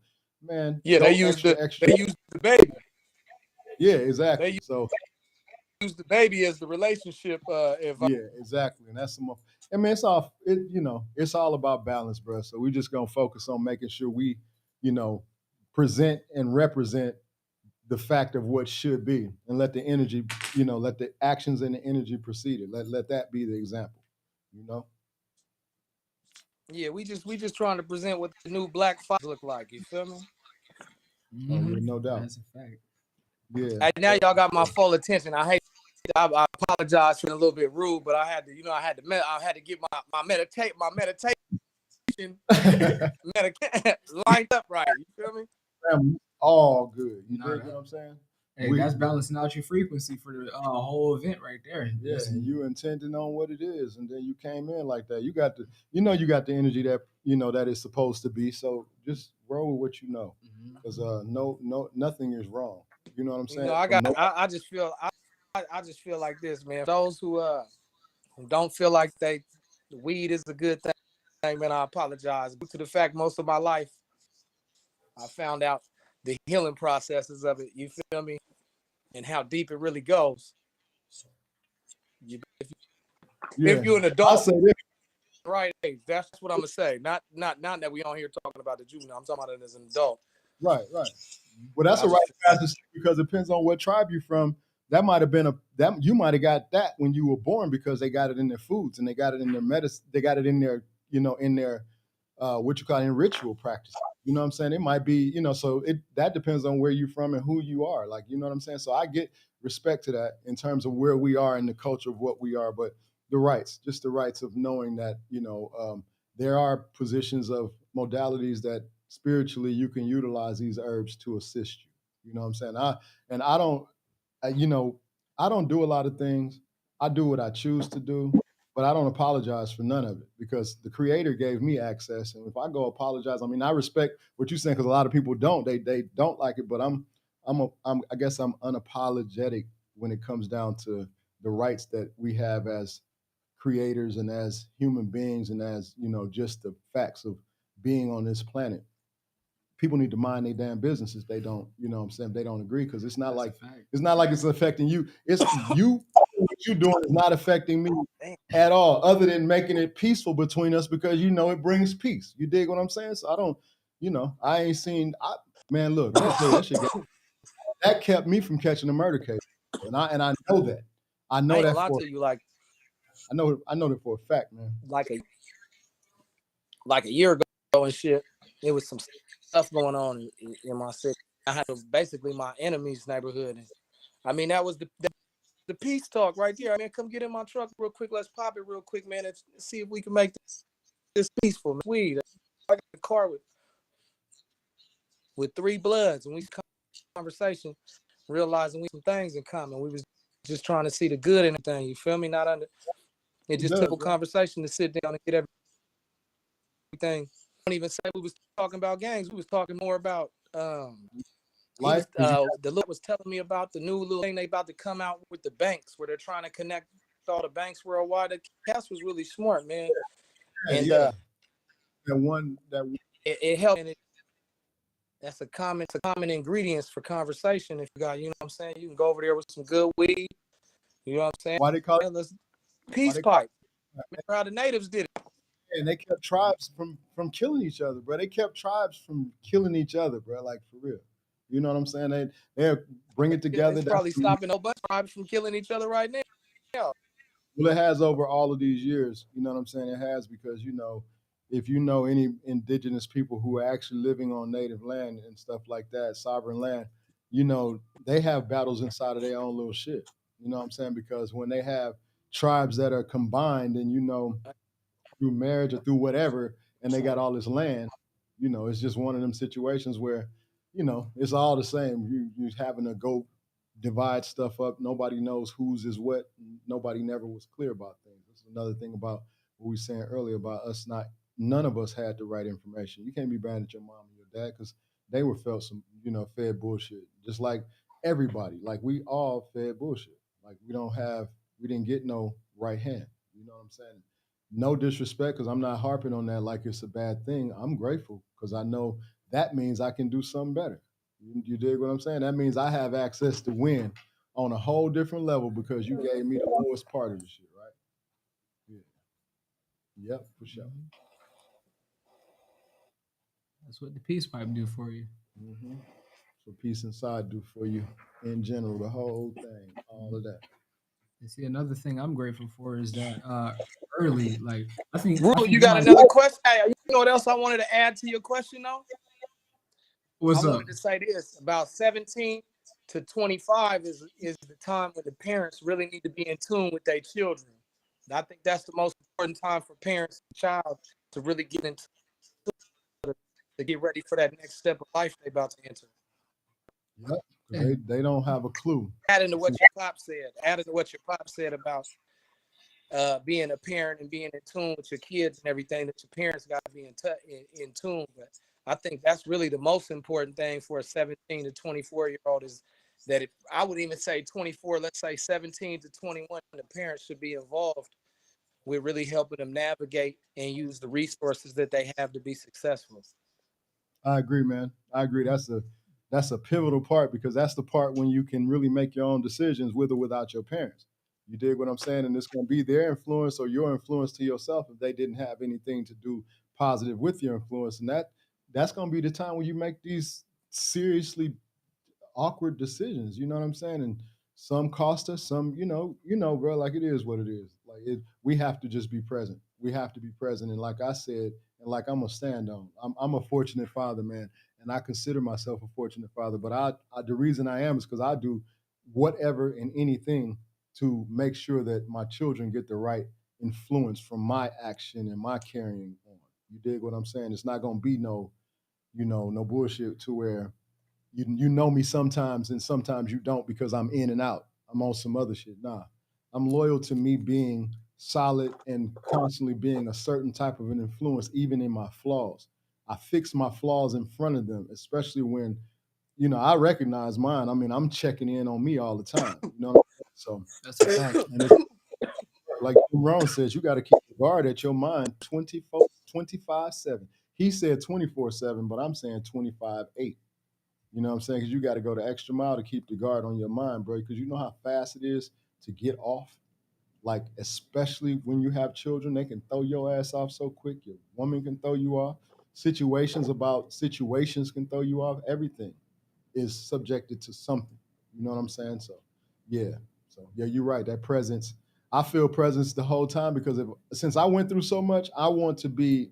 man. Yeah, go they use extra. they use the baby. Yeah, exactly. They So use the baby as the relationship. yeah, exactly, and that's some. I mean, it's all about balance, bro. So we just gonna focus on making sure we, you know, present and represent the fact of what should be, and let the energy, let the actions and the energy precede it. Let that be the example, you know. Yeah, we just trying to present what the new black fathers look like. You feel me? Oh yeah, no doubt. That's a fact. Yeah. And now y'all got my full attention. I apologize for being a little bit rude, but I had to get my meditation lined up right. You feel me? All good. You Nah, dig what I'm saying? Hey, that's balancing out your frequency for the whole event right there. Yeah, and you intending on what it is, and then you came in like that. You got the energy that that is supposed to be. So just roll with what you know, because nothing is wrong. You know what I'm saying? I just feel like this, man. Those who don't feel like weed is a good thing, man, I apologize. Due to the fact most of my life I found out the healing processes of it. You feel me? And how deep it really goes. If you're an adult, right age, that's what I'm gonna say. Not that we on here talking about the juvenile. I'm talking about it as an adult. Right. Well, that's a right passage because it depends on what tribe you're from. That might have been you might have got that when you were born because they got it in their foods and they got it in their medicine. They got it in their, in their what you call in ritual practice. You know what I'm saying? It might be, so that depends on where you're from and who you are. Like, you know what I'm saying? So I get respect to that in terms of where we are in the culture of what we are, but the rights of knowing that, there are positions of modalities that spiritually you can utilize these herbs to assist you. You know what I'm saying? I don't do a lot of things. I do what I choose to do, but I don't apologize for none of it because the creator gave me access. And if I go apologize, I mean, I respect what you're saying because a lot of people don't. They don't like it, but I guess I'm unapologetic when it comes down to the rights that we have as creators and as human beings and as, just the facts of being on this planet. People need to mind their damn businesses. They don't, what I'm saying, they don't agree because it's not like it's affecting you. It's you. What you're doing is not affecting me at all, other than making it peaceful between us because it brings peace. You dig what I'm saying? So I don't, I ain't seen. Man, look, that shit kept me from catching a murder case, and I know that. I know that for. I know that for a fact, man. Like a year ago and shit, there was some stuff going on in my city. I had basically my enemy's neighborhood. And I mean, that was the peace talk right there. I mean, come get in my truck real quick. Let's pop it real quick, man. Let's see if we can make this peaceful. Weed. I got a car with 3 bloods, and we conversation, realizing we some things in common. We was just trying to see the good in everything. You feel me? Not under. It just took a conversation to sit down and get everything. I don't even say we was talking about gangs. We was talking more about Life. the look was telling me about the new little thing they about to come out with the banks, where they're trying to connect all the banks worldwide. The cast was really smart, man. And that one it helped. And that's a common ingredients for conversation. If you got, you know what I'm saying, you can go over there with some good weed. You know what I'm saying? why they call it peace pipe. Remember how the natives did it? And they kept tribes from killing each other, bro. They kept tribes from killing each other, bro. Like, for real. You know what I'm saying? They bring it together. It's probably stopping a bunch of tribes from killing each other right now. Well, it has over all of these years. You know what I'm saying? It has, because, you know, if you know any indigenous people who are actually living on native land and stuff like that, sovereign land, you know, they have battles inside of their own little shit. You know what I'm saying? Because when they have tribes that are combined and, you know, through marriage or through whatever, and they got all this land, you know, it's just one of them situations where, you know, it's all the same. You having to go divide stuff up. Nobody knows whose is what. Nobody never was clear about things. That's another thing about what we were saying earlier about us none of us had the right information. You can't be bad at your mom and your dad because they were fed bullshit. Just like everybody. Like, we all fed bullshit. Like, we didn't get no right hand. You know what I'm saying? No disrespect, because I'm not harping on that like it's a bad thing. I'm grateful because I know that means I can do something better. You dig what I'm saying? That means I have access to win on a whole different level because you gave me the lowest part of the shit, right? Yeah. Yep, for sure. That's what the peace pipe do for you. Mm-hmm. So peace inside do for you in general, the whole thing, all of that. And see, another thing I'm grateful for is that early, like I think you got another question? Hey, you know what else I wanted to add to your question though? What's I up? wanted to say this about 17 to 25 is the time when the parents really need to be in tune with their children. And I think that's the most important time for parents and child to really get into to get ready for that next step of life they're about to enter. Yep. They don't have a clue. Adding to what your pop said about being a parent and being in tune with your kids and everything, that your parents got to be in tune with. I think that's really the most important thing for a 17 to 24-year-old is that if I would even say 24, let's say 17 to 21, the parents should be involved with really helping them navigate and use the resources that they have to be successful. I agree, man. I agree. That's a pivotal part, because that's the part when you can really make your own decisions with or without your parents. You dig what I'm saying? And it's going to be their influence or your influence to yourself if they didn't have anything to do positive with your influence. And that's going to be the time when you make these seriously awkward decisions. You know what I'm saying? And some cost us, some, bro, like, it is what it is. Like, we have to just be present. We have to be present. And like I said, and like I'm going to stand on, I'm a fortunate father, man. And I consider myself a fortunate father. But the reason I am is because I do whatever and anything to make sure that my children get the right influence from my action and my carrying on. You dig what I'm saying? It's not going to be no bullshit to where you know me sometimes and sometimes you don't because I'm in and out. I'm on some other shit. Nah, I'm loyal to me being solid and constantly being a certain type of an influence, even in my flaws. I fix my flaws in front of them, especially when, I recognize mine. I mean, I'm checking in on me all the time. So that's a fact. Like Ron says, you got to keep the guard at your mind 25/7. He said 24/7, but I'm saying 25/8. You know what I'm saying? Because you got to go the extra mile to keep the guard on your mind, bro. Because you know how fast it is to get off. Like, especially when you have children, they can throw your ass off so quick. Your woman can throw you off. Situations can throw you off. Everything is subjected to something. You know what I'm saying? So, yeah, you're right. That presence, I feel presence the whole time because since I went through so much, I want to be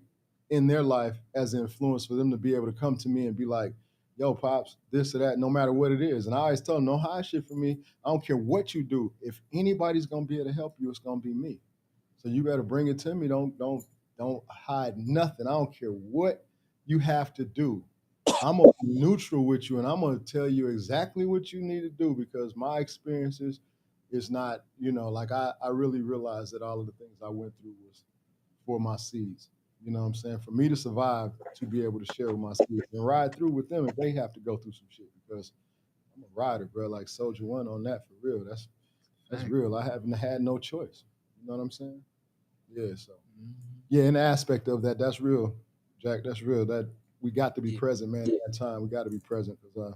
in their life as an influence for them to be able to come to me and be like, yo, Pops, this or that, no matter what it is. And I always tell them, no hide shit for me. I don't care what you do. If anybody's going to be able to help you, it's going to be me. So you better bring it to me. Don't hide nothing. I don't care what you have to do. I'm going to be neutral with you, and I'm going to tell you exactly what you need to do because my experiences it's not, like I really realized that all of the things I went through was for my seeds. You know what I'm saying? For me to survive, to be able to share with my seeds and ride through with them if they have to go through some shit. Because I'm a rider, bro. Like Soldier One on that for real. That's real. I haven't had no choice. You know what I'm saying? Yeah. So yeah, in the aspect of that, that's real, Jack. That's real. That we got to be present, man. At that time, we got to be present because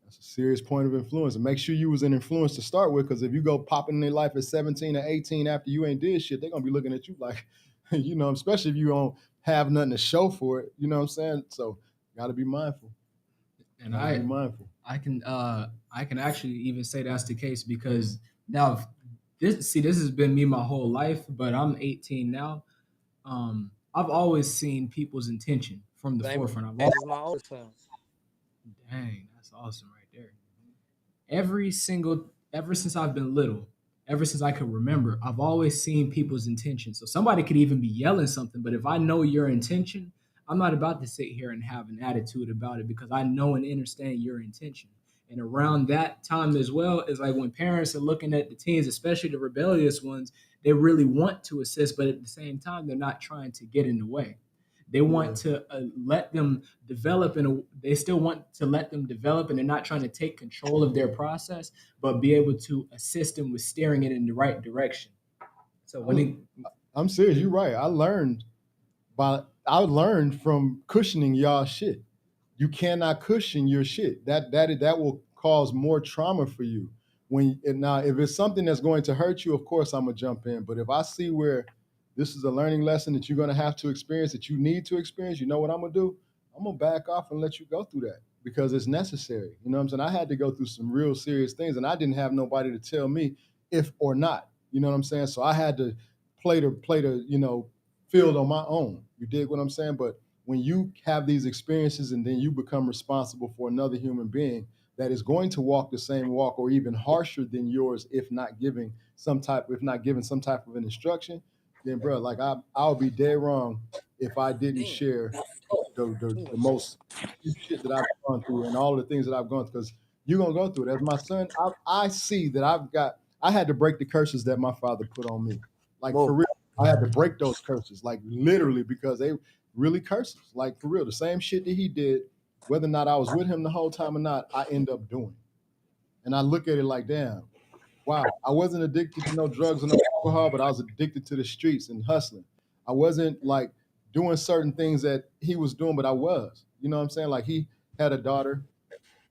that's a serious point of influence. And make sure you was an influence to start with, because if you go popping in their life at 17 or 18 after you ain't did shit, they're gonna be looking at you like, especially if you don't have nothing to show for it. You know what I'm saying? So gotta be mindful. And Gotta be mindful. I can actually even say that's the case, because now this has been me my whole life, but I'm 18 now. I've always seen people's intention from the forefront. That is my old son. Dang, that's awesome right there. Ever since I've been little, ever since I could remember, I've always seen people's intention. So somebody could even be yelling something, but if I know your intention, I'm not about to sit here and have an attitude about it, because I know and understand your intention. And around that time as well is like when parents are looking at the teens, especially the rebellious ones, they really want to assist, but at the same time, they're not trying to get in the way. They want to let them develop they still want to let them develop, and they're not trying to take control of their process, but be able to assist them with steering it in the right direction. So I'm serious, you're right. I learned from cushioning y'all shit. You cannot cushion your shit. That will cause more trauma for you. Now, if it's something that's going to hurt you, of course I'm gonna jump in. But if I see where this is a learning lesson that you're gonna have to experience, that you need to experience, you know what I'm gonna do? I'm gonna back off and let you go through that, because it's necessary. You know what I'm saying? I had to go through some real serious things, and I didn't have nobody to tell me if or not. You know what I'm saying? So I had to play the field on my own. You dig what I'm saying? But when you have these experiences and then you become responsible for another human being that is going to walk the same walk or even harsher than yours, if not given some type of an instruction, then bro, like I'll be dead wrong if I didn't share the most shit that I've gone through and all the things that I've gone through, because you're gonna go through it. As my son, I see that I had to break the curses that my father put on me. Like for real, I had to break those curses, like literally, because they really curses. Like for real, the same shit that he did, whether or not I was with him the whole time or not, I end up doing. And I look at it like, damn, wow, I wasn't addicted to no drugs or no alcohol, but I was addicted to the streets and hustling. I wasn't like doing certain things that he was doing, but I was. You know what I'm saying? Like he had a daughter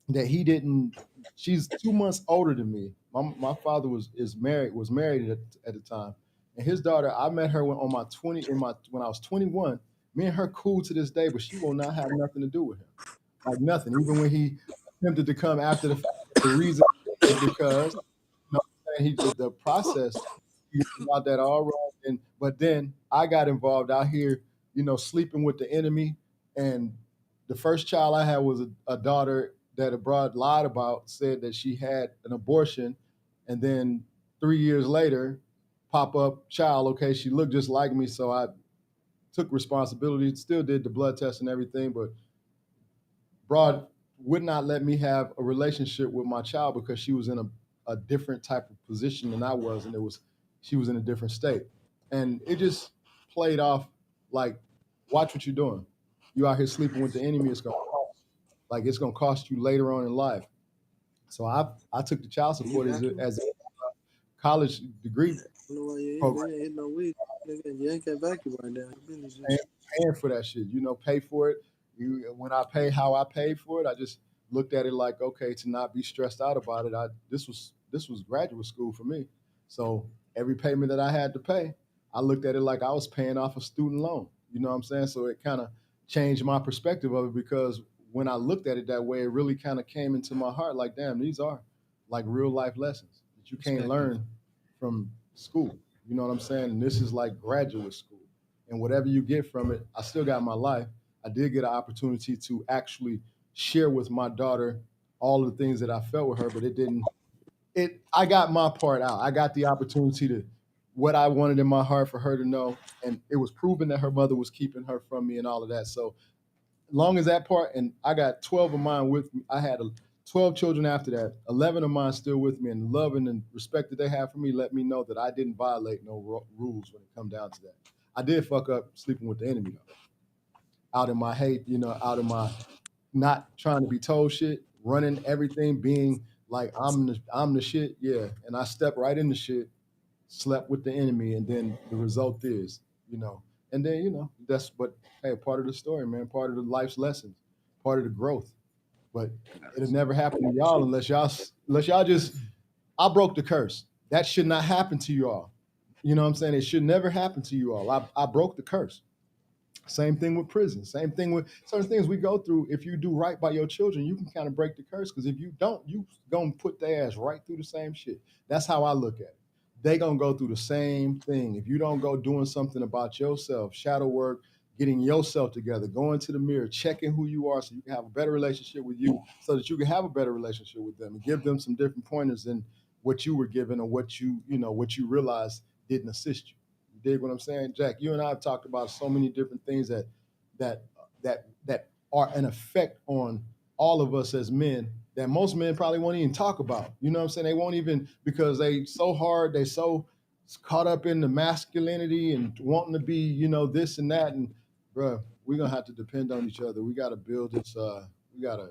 that he didn't. She's 2 months older than me. My father was married at the time, and his daughter, I met her when I was 21. Me and her cool to this day, but she will not have nothing to do with him, like nothing. Even when he attempted to come after the fact, the reason is because the process he got that all wrong. But then I got involved out here, sleeping with the enemy, and the first child I had was a daughter that abroad lied about, said that she had an abortion, and then 3 years later, pop up child. Okay, she looked just like me, so I took responsibility. Still did the blood test and everything, but broad would not let me have a relationship with my child because she was in a different type of position than I was, and she was in a different state, and it just played off like, watch what you're doing. You out here sleeping with the enemy. It's gonna cost you later on in life. So I took the child support as a college degree program. Paying for that shit, pay for it. When I pay how I paid for it, I just looked at it like, okay, to not be stressed out about it. This was graduate school for me. So every payment that I had to pay, I looked at it like I was paying off a student loan. You know what I'm saying? So it kind of changed my perspective of it, because when I looked at it that way, it really kind of came into my heart like, damn, these are like real life lessons that you can't learn from school. You know what I'm saying? And this is like graduate school. And whatever you get from it, I still got my life. I did get an opportunity to actually share with my daughter all the things that I felt with her, but I got my part out. I got the opportunity to what I wanted in my heart for her to know. And it was proven that her mother was keeping her from me and all of that. So long as that part, and I got 12 of mine with me, I had 12 children after that, 11 of mine still with me, and the love and the respect that they have for me let me know that I didn't violate no rules when it come down to that. I did fuck up sleeping with the enemy though. Out of my hate, out of my not trying to be told shit, running everything, being like I'm the shit, yeah. And I stepped right in the shit, slept with the enemy, and then the result is, and then that's but hey, part of the story, man, part of the life's lessons, part of the growth. But it'll never happen to y'all unless y'all just I broke the curse. That should not happen to you all. You know what I'm saying? It should never happen to you all. I broke the curse. Same thing with prison. Same thing with certain things we go through. If you do right by your children, you can kind of break the curse. Because if you don't, you gonna put their ass right through the same shit. That's how I look at it. They gonna go through the same thing. If you don't go doing something about yourself, shadow work, getting yourself together, going to the mirror, checking who you are so you can have a better relationship with you, so that you can have a better relationship with them and give them some different pointers than what you were given or what you realized didn't assist you. You dig what I'm saying, Jack? You and I have talked about so many different things that are an effect on all of us as men that most men probably won't even talk about. You know what I'm saying? They won't even, because they so hard, they so caught up in the masculinity and wanting to be, this and that. And bro, we're gonna have to depend on each other. We gotta build this, we gotta,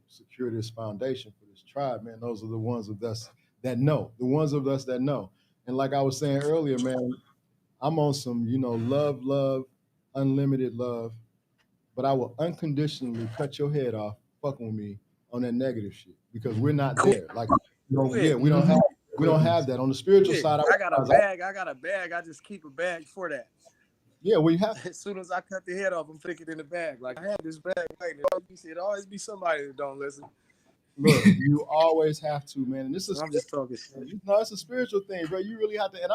secure this foundation for this tribe, man. Those are the ones of us that know, the ones of us that know. And like I was saying earlier, man, I'm on some, love, unlimited love, but I will unconditionally cut your head off fucking with me on that negative shit because we're not there. Like, yeah, we don't have that on the spiritual side. I got a bag. I just keep a bag for that. Yeah, we have. As soon as I cut the head off, I'm flicking it in the bag. Like I had this bag. It always be somebody that don't listen. Look, you always have to, man. And this is I'm just talking shit. It's a spiritual thing, bro. You really have to. And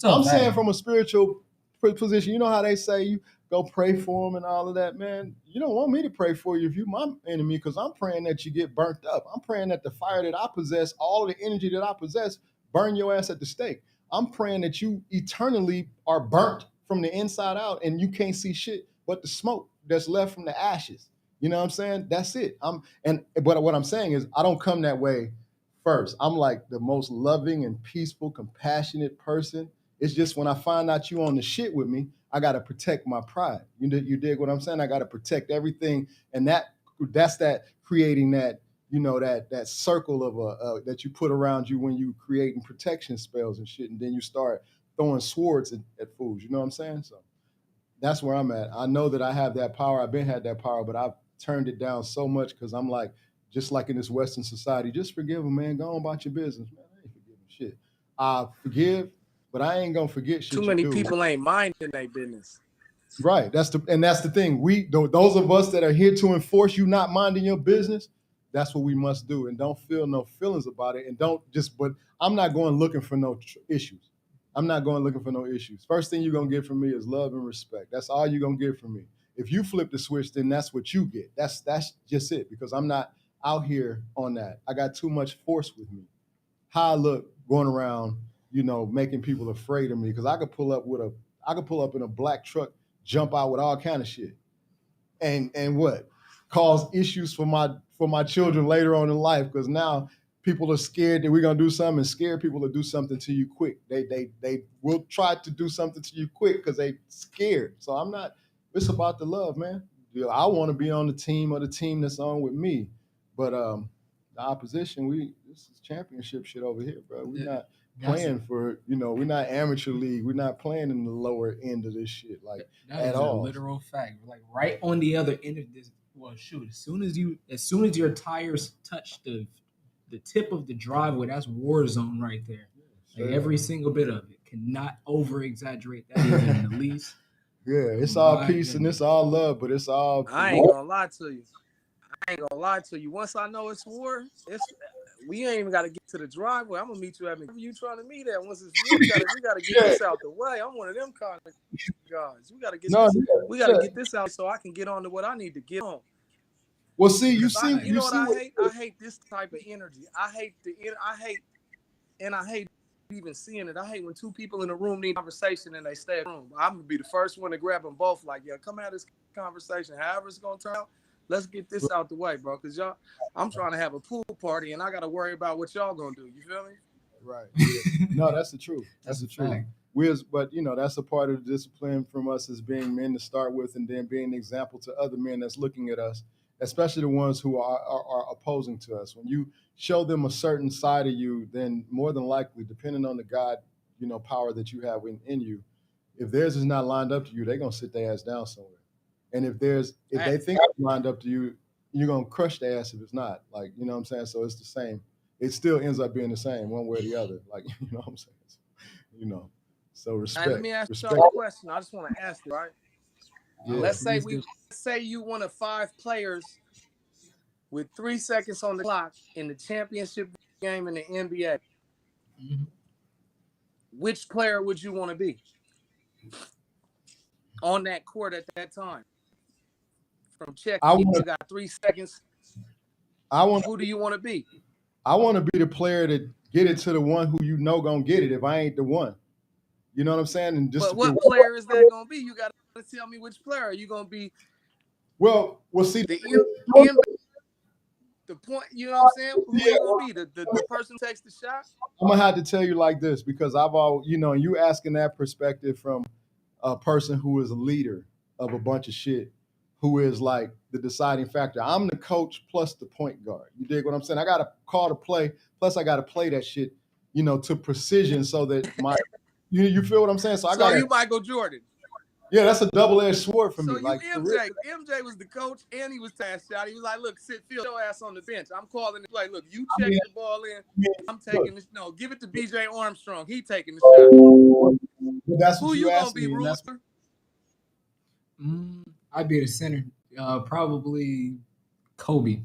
I'm saying from a spiritual position. You know how they say you go pray for them and all of that, man. You don't want me to pray for you if you're my enemy, because I'm praying that you get burnt up. I'm praying that the fire that I possess, all the energy that I possess, burn your ass at the stake. I'm praying that you eternally are burnt from the inside out and you can't see shit but the smoke that's left from the ashes. You know what I'm saying? That's it. But what I'm saying is I don't come that way first. I'm like the most loving and peaceful, compassionate person. It's just when I find out you on the shit with me, I gotta protect my pride. You dig what I'm saying? I gotta protect everything, and that's that creating that that circle of that you put around you when you creating protection spells and shit, and then you start throwing swords at fools. You know what I'm saying? So that's where I'm at. I know that I have that power. I've been had that power, but I've turned it down so much because I'm like, just like in this Western society, just forgive them, man. Go on about your business, man. I ain't forgiving shit. I forgive, but I ain't gonna forget shit. Too many people ain't minding their business. Right. That's the thing. Those of us that are here to enforce you not minding your business, that's what we must do. And don't feel no feelings about it. And but I'm not going looking for no issues. I'm not going looking for no issues. First thing you're going to get from me is love and respect. That's all you're going to get from me. If you flip the switch, then that's what you get. That's just it, because I'm not out here on that. I got too much force with me. How I look going around, making people afraid of me, because I could pull up in a black truck, jump out with all kind of shit. And what? Cause issues for my children later on in life, because now people are scared that we're gonna do something, and scare people to do something to you quick. They will try to do something to you quick because they scared. So I'm not. It's about the love, man. I want to be on the team that's on with me, but the opposition, this is championship shit over here, bro. We're not playing for we're not amateur league. We're not playing in the lower end of this shit at all. A literal fact. Like right on the other end of this. Well, shoot. As soon as your tires touch the tip of the driveway, that's war zone right there. Like every single bit of it. Cannot over exaggerate that even in the least. Yeah, it's all peace and it's all love, but it's all. I ain't gonna lie to you. Once I know it's war, we ain't even got to get to the driveway. I'm gonna meet you at you trying to meet at. Once it's war, we gotta get this out the way. I'm one of them kind of guys. We gotta get this out so I can get on to what I need to get on. Well, see, you know what I hate? I hate this type of energy. I hate even seeing it. I hate when two people in a room need conversation and they stay in the room. I'm gonna be the first one to grab them both. Like, yeah, come out of this conversation. However it's gonna turn out, let's get this out the way, bro. Cause I'm trying to have a pool party and I gotta worry about what y'all gonna do. You feel me? Right. Yeah. No, that's the truth. That's the truth. Fact. But that's a part of the discipline from us as being men to start with, and then being an example to other men that's looking at us, especially the ones who are opposing to us. When you show them a certain side of you, then more than likely, depending on the God, power that you have in you, if theirs is not lined up to you, they're gonna sit their ass down somewhere. And if they think it's lined up to you, you're gonna crush their ass if it's not. Like, you know what I'm saying? So it's the same. It still ends up being the same one way or the other. Like, you know what I'm saying? So, so respect. Hey, let me ask respect. y'all a question. I just want to ask you, right? Yeah. Let's say you one of 5 players with 3 seconds on the clock in the championship game in the NBA. Mhm. Which player would you want to be on that court at that time? From check, you got 3 seconds. Who do you want to be? I want to be the player to get it to the one who gonna get it if I ain't the one. You know what I'm saying? And just But what player is that gonna be? You got to tell me which player. Are you gonna be? Well, see, the point. You know what I'm saying? Who you gonna be? The person who takes the shot? I'm gonna have to tell you like this, because I've all you asking that perspective from a person who is a leader of a bunch of shit, who is like the deciding factor. I'm the coach plus the point guard. You dig what I'm saying? I got to call the play, plus I got to play that shit, to precision, so that my you feel what I'm saying? So you Michael Jordan. Yeah, that's a double-edged sword for me. So like MJ. MJ was the coach and he was tasked out. He was like, look, field your ass on the bench. I'm calling the play. Look, you check the ball in. I'm taking this. No, give it to BJ Armstrong. He taking the shot. That's who what you gonna be, ruler? I'd be the center. Probably Kobe.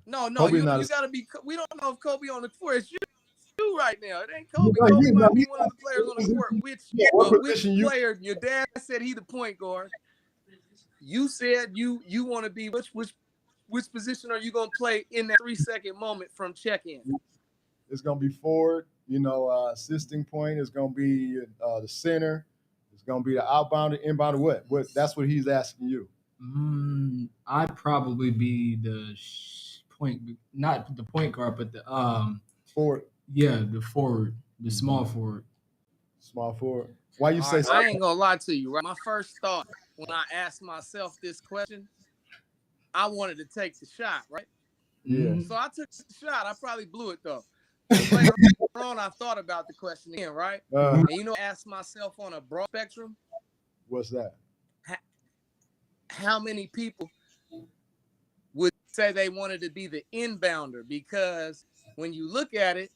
No, you gotta be. We don't know if Kobe on the court. It's you right now. It ain't Kobe. Kobe might be one of the players on the court. Which player? Your dad said he the point guard. You said you want to be which position are you gonna play in that 3-second moment from check-in? It's gonna be forward. Assisting point is gonna be the center. It's gonna be the outbounder, inbounder. What? That's what he's asking you. I'd probably be the not the point guard, but the forward. Yeah, the forward, the small forward. Small forward. Why you say? I ain't gonna lie to you. Right, my first thought when I asked myself this question, I wanted to take the shot. Right. Yeah. So I took the shot. I probably blew it though. Later on, I thought about the question again. Right. And asked myself on a broad spectrum. What's that? How many people would say they wanted to be the inbounder? Because when you look at it,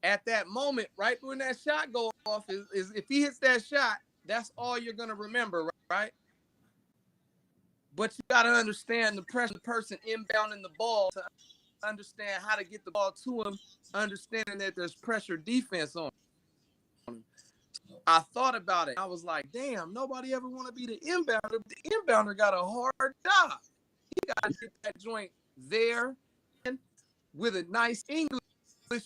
at that moment, right when that shot goes off, is if he hits that shot, that's all you're gonna remember, right? But you gotta understand the pressure the person inbounding the ball to understand how to get the ball to him, understanding that there's pressure defense on him. I thought about it. I was like, damn, nobody ever want to be the inbounder. The inbounder got a hard job. He got to get that joint there and with a nice English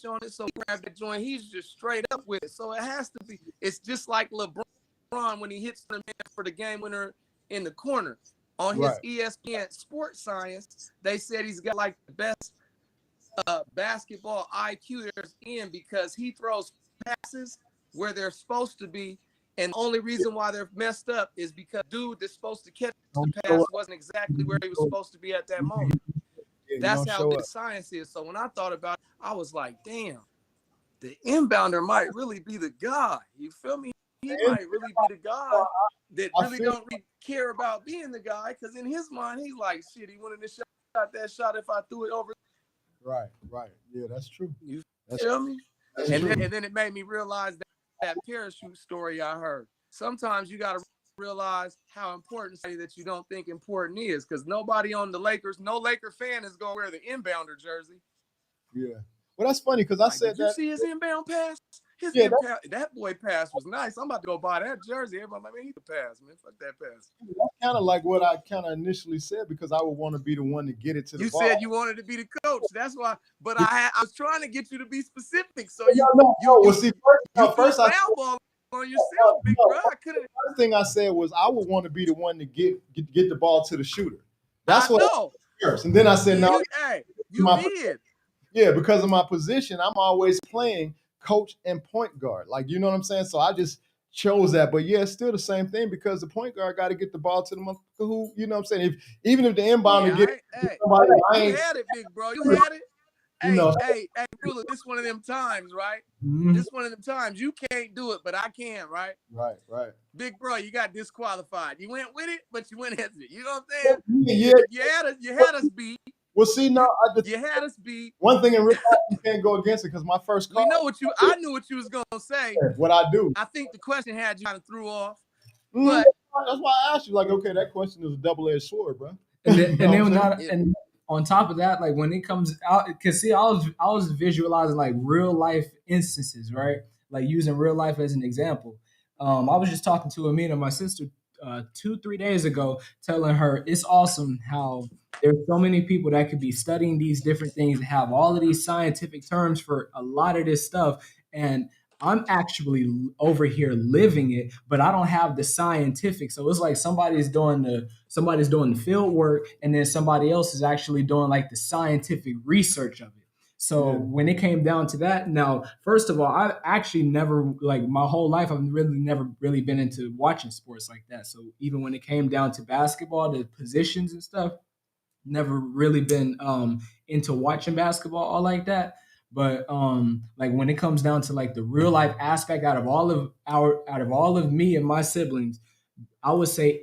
on it. So grab that joint. He's just straight up with it. So it has to be. It's just like LeBron when he hits the man for the game winner in the corner. On his ESPN Sports Science, they said he's got like the best basketball IQ there's in, because he throws passes where they're supposed to be, and the only reason why they're messed up is because dude that's supposed to catch the pass wasn't exactly where he was supposed to be at that moment. That's how good science is. So when I thought about it, I was like, damn, the inbounder might really be the guy. You feel me? He might really be the guy that really don't really care about being the guy, because in his mind, he's like, shit, he wanted to shot that shot if I threw it over. Right. Yeah, that's true. You feel me? And then it made me realize that parachute story I heard. Sometimes you got to realize how important somebody that you don't think important is, because nobody on the Lakers, no Laker fan is going to wear the inbounder jersey. Yeah. Well, that's funny, because I said did you see his inbound pass? That boy pass was nice. I'm about to go buy that jersey. Everybody like, man, he the pass, man. Fuck that pass. That's kind of like what I kind of initially said, because I would want to be the one to get it to the ball. You said you wanted to be the coach. That's why. But I was trying to get you to be specific. So you first I ball on yourself, big bro. The first thing I said was I would want to be the one to get the ball to the shooter. That's I what know. first. And then I said, no, You my did. yeah, because of my position, I'm always playing coach and point guard. Like, you know what I'm saying? So I just chose that. But yeah, it's still the same thing because the point guard got to get the ball to the motherfucker who, you know what I'm saying? Even if the inbounder Yeah, get somebody, you had it, big bro. You had it. You know. Hey, Ruler, this one of them times, right? Mhm. This one of them times. You can't do it, but I can, right? Right. Big bro, you got disqualified. You went with it, but you went against it. You know what I'm saying? Yeah. You had us beat. Well, see, no, You had us beat. one thing in real life, you can't go against it because my first call. We know what you. I knew what you was gonna say. What I do. I think the question had you kind of threw off. Mhm. But That's why I asked you. Like, okay, that question is a double-edged sword, bro. And then, You know what I'm saying? and on top of that, like when it comes out, because see, I was visualizing like real life instances, right? Like using real life as an example. I was just talking to Amina, my sister, 2-3 days ago, telling her it's awesome how there's so many people that could be studying these different things and have all of these scientific terms for a lot of this stuff, and I'm actually over here living it, but I don't have the scientific. So it's like somebody's doing the field work, and then somebody else is actually doing like the scientific research of it. So when it came down to that, now, first of all, I actually never, like my whole life, I've really never really been into watching sports like that. So even when it came down to basketball, the positions and stuff, never really been into watching basketball all like that. But like when it comes down to like the real life aspect out of all of me and my siblings, I would say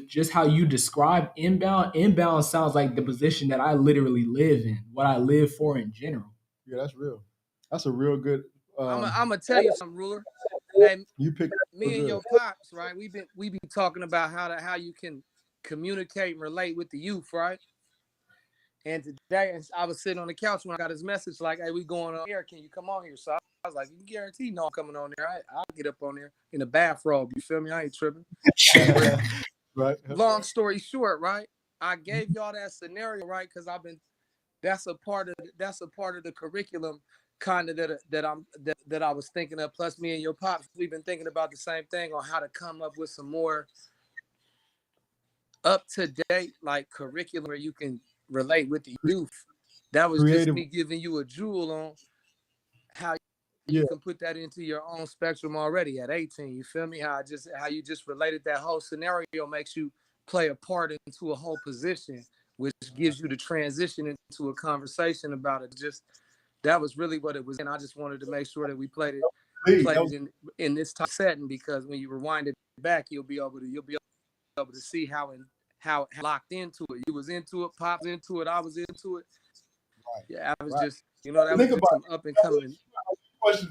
just how you describe inbound sounds like the position that I literally live in, what I live for in general. Yeah, that's real. That's a real good. I'm gonna tell you something, Ruler. Hey, you picked me and your pops, right? We be talking about how you can communicate and relate with the youth, right? And today I was sitting on the couch when I got his message like, "Hey, we going on here. Can you come on here?" So I was like, "You can guarantee no I'm coming on there. I'll get up on there in a bathrobe. You feel me? I ain't tripping." Right. Long story short, right? I gave y'all that scenario, right? Because that's a part of the curriculum kind of that I was thinking of. Plus, me and your pops, we've been thinking about the same thing on how to come up with some more up to date like curriculum where you can relate with the youth. That was Creative. just me giving you a jewel on how you can put that into your own spectrum already at 18. You feel me? How you just related that whole scenario makes you play a part into a whole position, which gives you the transition into a conversation about it. Just that was really what it was, and I just wanted to make sure that we played it in this type setting, because when you rewind it back, you'll be able to see how locked into it. You was into it, Pop's into it, I was into it. Right. Yeah, I was just, that was just some up and coming.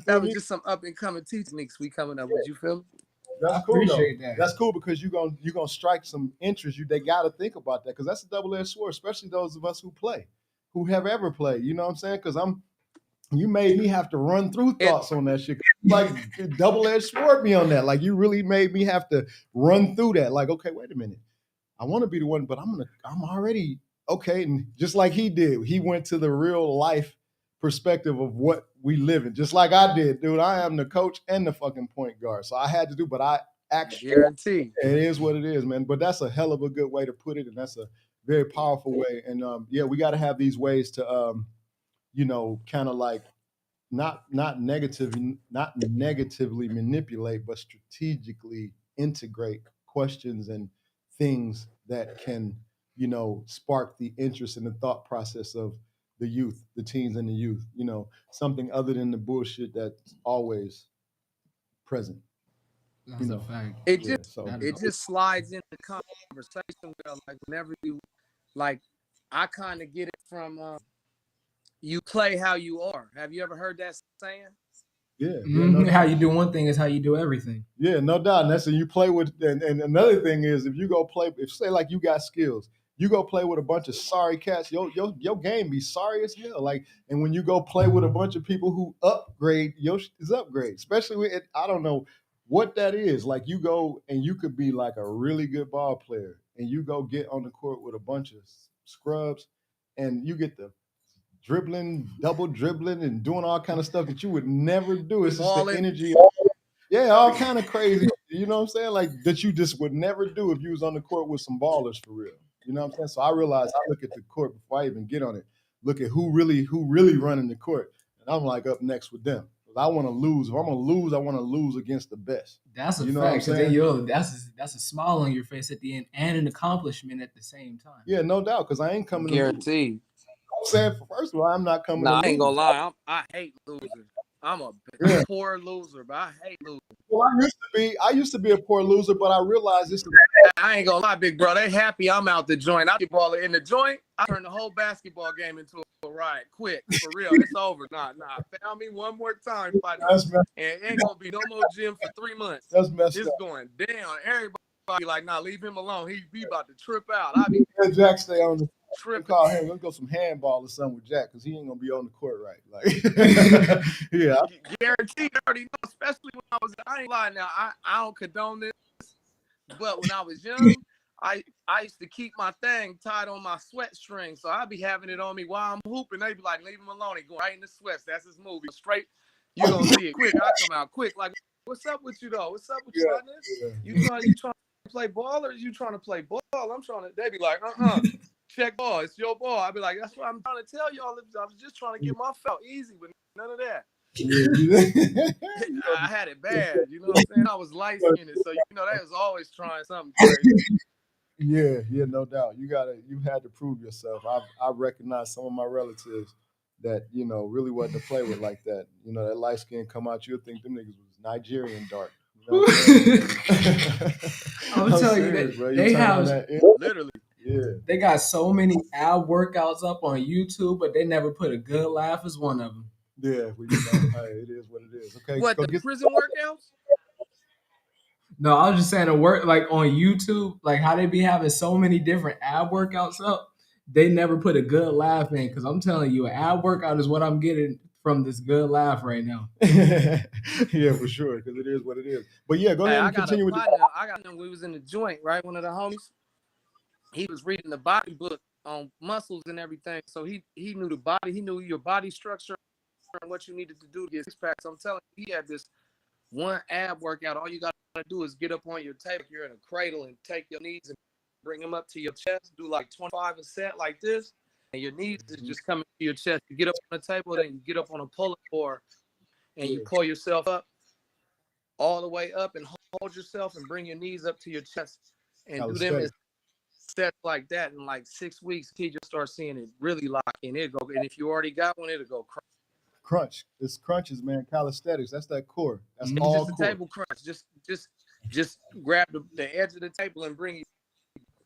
That was just some up and coming techniques we coming up with. You feel me? That's cool. Appreciate that. That's cool because you're gonna strike some interest. They got to think about that because that's a double-edged sword, especially those of us who have ever played. You know what I'm saying? Because you made me have to run through thoughts on that shit. Like double-edged sword me on that. Like you really made me have to run through that. Like, okay, wait a minute. I want to be the one, but I'm already okay. And just like he did, he went to the real life perspective of what we live in, just like I did, dude. I am the coach and the fucking point guard, so I had to do. But I actually guarantee it is what it is, man. But that's a hell of a good way to put it, and that's a very powerful way. And we got to have these ways to, kind of like not negatively manipulate, but strategically integrate questions and things that can, spark the interest and the thought process of the youth, the teens and the youth, something other than the bullshit that's always present. That's a fact. It just slides in the conversation. Like whenever you, like, I kind of get it from you play how you are. Have you ever heard that saying? Yeah. How you do one thing is how you do everything. Yeah, no doubt. And that's you play with. And another thing is, if you go play, if say like you got skills, you go play with a bunch of sorry cats, your game be sorry as hell. Like, and when you go play with a bunch of people who upgrade, your shit is upgrade. Especially with it, I don't know what that is. Like you go and you could be like a really good ball player, and you go get on the court with a bunch of scrubs, and you get the dribbling, double dribbling, and doing all kind of stuff that you would never do. It's just the energy. Yeah, all kind of crazy. You know what I'm saying? Like that you just would never do if you was on the court with some ballers for real. You know what I'm saying? So I realized I look at the court before I even get on it. Look at who really running the court, and I'm like up next with them. I want to lose. If I'm gonna lose, I want to lose against the best. That's a You know what I'm fact, because then saying? that's a smile on your face at the end and an accomplishment at the same time. Yeah, no doubt, because I ain't coming to lose. Guaranteed. I'm saying, first of all, I'm not coming Nah, to I ain't lose. gonna lie. I hate losing. I'm a Yeah. poor loser, but I hate losing. Well, I used to be a poor loser, but I realized this is I ain't gonna lie, big bro. They happy I'm out the joint. I baller in the joint. I turn the whole basketball game into a riot. Quick, for real. It's over. Nah. Found me one more time, fighting, that's messed, and ain't gonna be no more gym for 3 months. that's messed It's up. going down. Everybody like, nah, leave him alone. He about to trip out. I be Let Jack stay on the tripping. call him. Let's go some handball or something with Jack, because he ain't gonna be on the court right. Like, yeah, Guaranteed, I already know. Especially when I ain't lying now. I don't condone this, but when I was young, I used to keep my thing tied on my sweat string, so I'd be having it on me while I'm hooping. They'd be like, leave him alone. He going right in the sweats. That's his movie. Straight, you gonna see it quick. I come out quick. Like, what's up with you though? What's up with you, yeah. You trying to play ball, or you trying to play ball? I'm trying to. They be like, check ball. It's your ball. I'd be like, that's what I'm trying to tell y'all. I was just trying to get my felt easy, but none of that. I had it bad, you know what I'm saying? I was light skinned, so they was always trying something crazy. Yeah, no doubt. You had to prove yourself. I recognize some of my relatives that, really wasn't to play with like that. That light skin come out, you'll think them niggas was Nigerian dark. You know what I'm saying? I'm telling serious, you, bro. they have Literally. Yeah. They got so many ab workouts up on YouTube, but they never put a good laugh as one of them. Yeah, hey, it is what it is. Okay, what, the prison workouts? No, I was just saying, like on YouTube, like how they be having so many different ab workouts up. They never put a good laugh in, because I'm telling you, an ab workout is what I'm getting from this good laugh right now. Yeah, for sure, because it is what it is. But yeah, go ahead and continue with I got him. We was in the joint, right? One of the homies. He was reading the body book on muscles and everything, so he knew the body. He knew your body structure and what you needed to do to get six packs. I'm telling you, he had this one ab workout. All you got to do is get up on your table. You're in a cradle and take your knees and bring them up to your chest. Do like 25 a set like this, and your knees is just coming to your chest. You get up on the table, then you get up on a pull-up bar, and you pull yourself up all the way up and hold yourself and bring your knees up to your chest and do them as sets like that. In like 6 weeks, he just start seeing it really lock in. It'll go, and if you already got one, it'll go crunch. It's crunches, man. Calisthenics. That's that core. That's it's all just core. a table crunch. Just grab the edge of the table and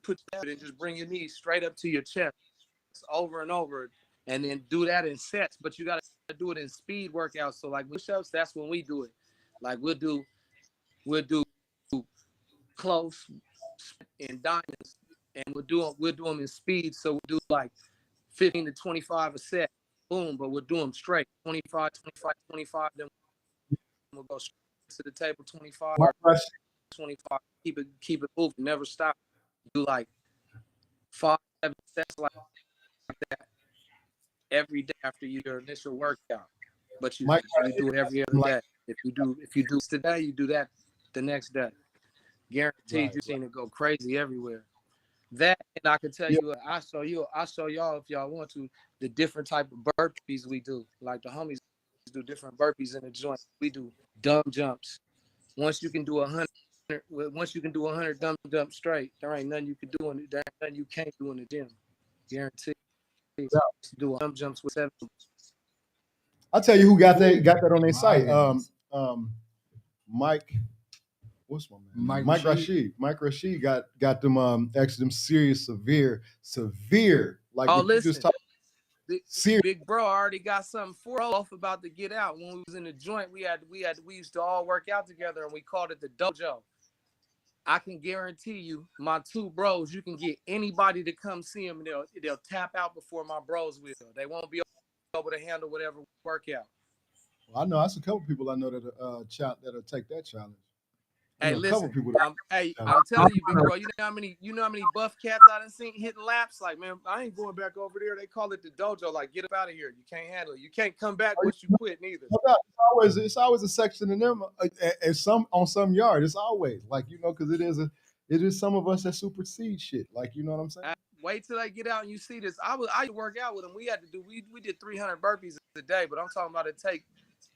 put that and just bring your knees straight up to your chest over and over, and then do that in sets. But you gotta do it in speed workouts. So like push-ups, that's when we do it. Like we'll do close and diamonds, and we'll do them in speed. So we'll do like 15 to 25 a set. Boom, but we'll do them straight. 25, 25, 25. Then we'll go straight to the table. 25, 25. Keep it moving. Never stop. Do like 5, 7 sets like that every day after your initial workout. But you do it every other day. If you do today, you do that the next day. Guaranteed, you've seen it go crazy everywhere. That, and I can tell you, I'll show y'all if y'all want to, the different type of burpees we do. Like the homies do different burpees in the joint. We do dumb jumps. Once you can do 100 dumb jumps straight, there ain't nothing you can do there ain't nothing you can't do in the gym. Guaranteed. Do dumb jumps with 7. I'll tell you who got that on their site. Mike. What's my man? Mike Rashid. Mike Rashid got them them serious, severe. Like listen, big bro already got something for off about to get out. When we was in the joint, we used to all work out together, and we called it the dojo. I can guarantee you, my 2 bros, you can get anybody to come see them, and they'll tap out before my bros will. They won't be able to handle whatever workout. Well, I know that's a couple people I know that'll take that challenge. Hey, listen. I'm telling you, big bro. You know how many buff cats I done seen hitting laps? Like, man, I ain't going back over there. They call it the dojo. Like, get up out of here. You can't handle it. You can't come back once you quit, neither. It's always a section in them, and on some yard. It's always like because it is some of us that supersede shit. Like, you know what I'm saying? wait till they get out and you see this. I work out with them. We did 300 burpees a day, but I'm talking about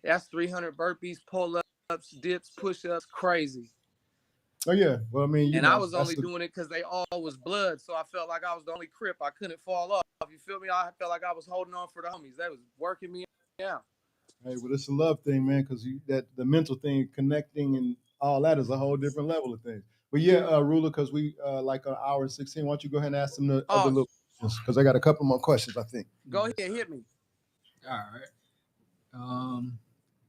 that's 300 burpees, pull-ups, dips, push-ups, crazy. Oh yeah. Well, I mean, I was only doing it because they all was blood, so I felt like I was the only Crip. I couldn't fall off. You feel me? I felt like I was holding on for the homies. They was working me out. Hey, well, it's a love thing, man, because the mental thing, connecting and all that is a whole different level of things. But yeah, Ruler, because we like an hour and 16. Why don't you go ahead and ask them the other little questions? Because I got a couple more questions, I think. Go ahead, hit me. All right.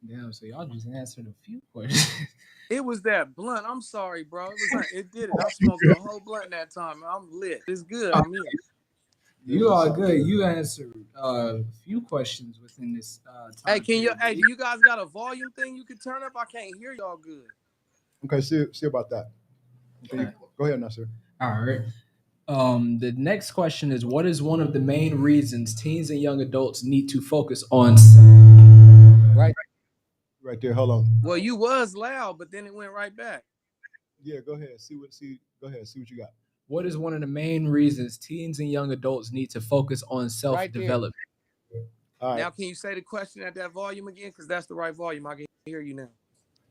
Damn, so y'all just answered a few questions. It was that blunt. I'm sorry, bro. It did it. I smoked the whole blunt that time. I'm lit. It's good. I'm in. You are good. You answered a few questions within this time. Hey, do you guys got a volume thing you can turn up? I can't hear y'all good. Okay, see about that. Okay. Go ahead, Nasir. All right. The next question is, what is one of the main reasons teens and young adults need to focus on? Right there. Hold on. Well, you was loud, but then it went right back. Yeah, go ahead. Go ahead. See what you got. What is one of the main reasons teens and young adults need to focus on self-development? Right. All right. Now, can you say the question at that volume again? Because that's the right volume. I can hear you now.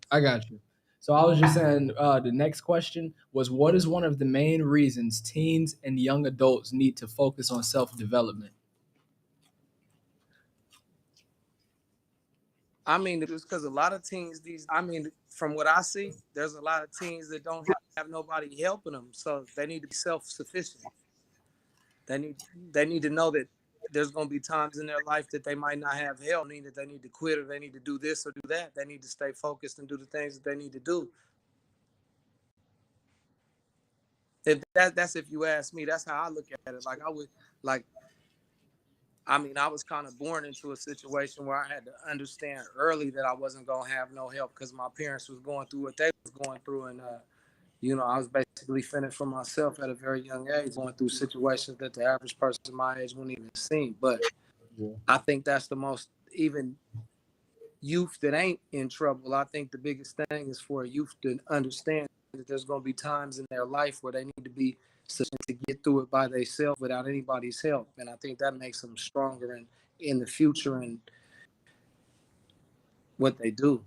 I got you. So I was just saying the next question was, what is one of the main reasons teens and young adults need to focus on self-development? I mean, it's because a lot of teens, from what I see, there's a lot of teens that don't have nobody helping them. So they need to be self-sufficient. They need to know that there's going to be times in their life that they might not have help, meaning that they need to quit or they need to do this or do that. They need to stay focused and do the things that they need to do. That's if you ask me, that's how I look at it. I was kind of born into a situation where I had to understand early that I wasn't going to have no help because my parents was going through what they was going through. And, I was basically fending for myself at a very young age, going through situations that the average person my age wouldn't even see. But I think that's the most, even youth that ain't in trouble, I think the biggest thing is for a youth to understand that there's going to be times in their life where they need to be sufficient to get through it by themselves without anybody's help. And I think that makes them stronger in the future and what they do.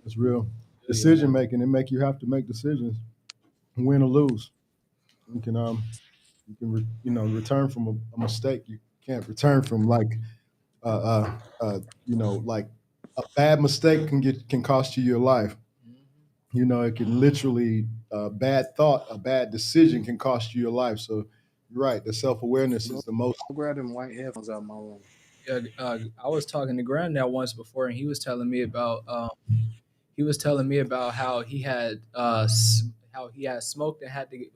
It's real. Decision making, it make you have to make decisions, win or lose. You can return from a mistake. You can't return from like a bad mistake can cost you your life. It can literally, a bad thought, a bad decision can cost you your life. So you're right. The self-awareness is the most. I'll grab them white headphones out of my room. Yeah, I was talking to Granddad once before, and he was telling me about how he had smoked and had to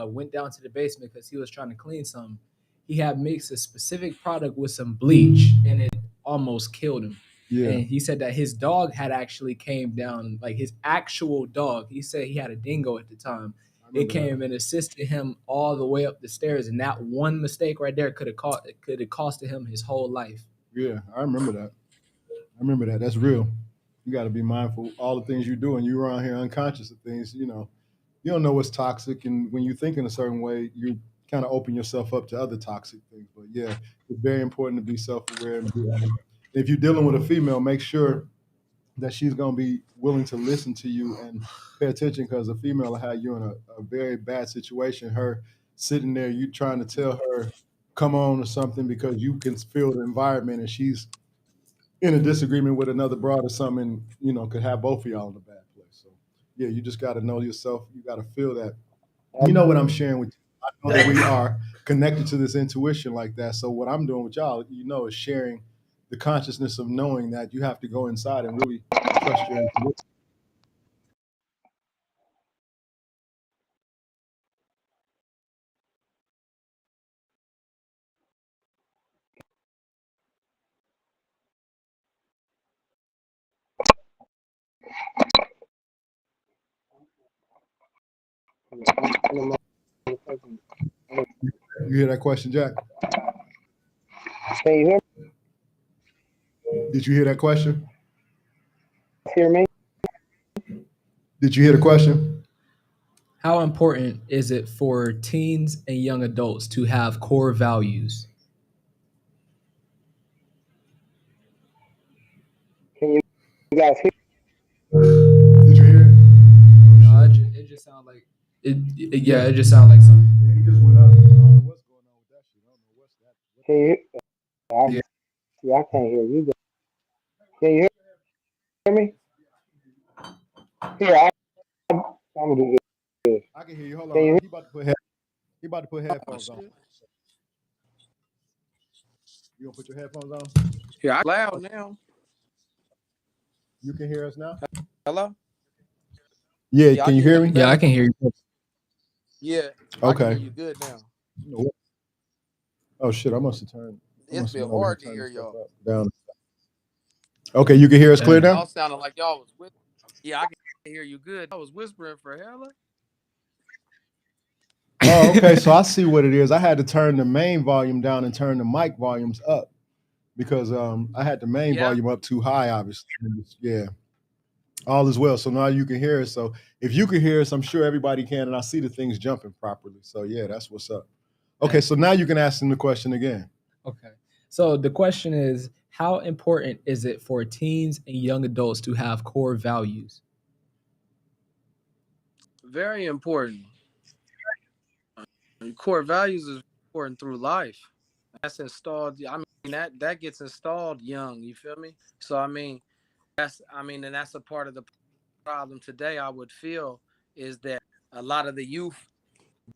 went down to the basement because he was trying to clean something. He had mixed a specific product with some bleach, and it almost killed him. Yeah. And he said that his dog had actually came down, like his actual dog. He said he had a dingo at the time. It came and assisted him all the way up the stairs, and that one mistake right there could have costed him his whole life. Yeah, I remember that. That's real. You got to be mindful of all the things you do, and you're around here unconscious of things. You don't know what's toxic, and when you think in a certain way, you kind of open yourself up to other toxic things. But yeah, it's very important to be self-aware. If you're dealing with a female, make sure that she's going to be willing to listen to you and pay attention, because a female will have you in a very bad situation. Her sitting there, you trying to tell her, come on or something, because you can feel the environment and she's in a disagreement with another broad or something, could have both of y'all in a bad place. So yeah, you just got to know yourself. You got to feel that. You know what I'm sharing with you. I know that we are connected to this intuition like that. So what I'm doing with y'all, is sharing the consciousness of knowing that you have to go inside and really trust your intuition. You hear that question, Jack? Can you hear me? Did you hear that question? Hear me? Did you hear the question? How important is it for teens and young adults to have core values? Can you guys hear? Did you hear it? No, it just sounds like yeah, it just sounds like something. Yeah, he just went up. I don't know what's going on with that shit. I don't know what's that. Can you? Yeah. I can't hear you. Can you hear me? Here, I'm gonna do this. I can hear you. Hold Can you on. hear? He about to put Oh, headphones on. shit. You gonna put your headphones on? Yeah, I loud now. You can hear us now? Hello? Yeah, Yeah, I can you can hear hear you me? Yeah, I better. can hear you. Yeah, I can hear Okay. you good now. Oh shit, I must have It's been went over here hard to turning hear stuff y'all. up. Down. Okay, you can hear us clear Dang. now? Y'all sounded like y'all was with. Yeah, I can hear you good. I was whispering for hella. Oh, okay. So I see what it is. I had to turn the main volume down and turn the mic volumes up because I had the main Yeah. volume up too high, obviously. Yeah. All is well. So now you can hear us. So if you can hear us, I'm sure everybody can, and I see the things jumping properly. So yeah, that's what's up. Okay, so now you can ask them the question again. Okay. So the question is, how important is it for teens and young adults to have core values? Very important. Your core values is important through life. That's installed. I mean that gets installed young. You feel me? So and that's a part of the problem today. I would feel is that a lot of the youth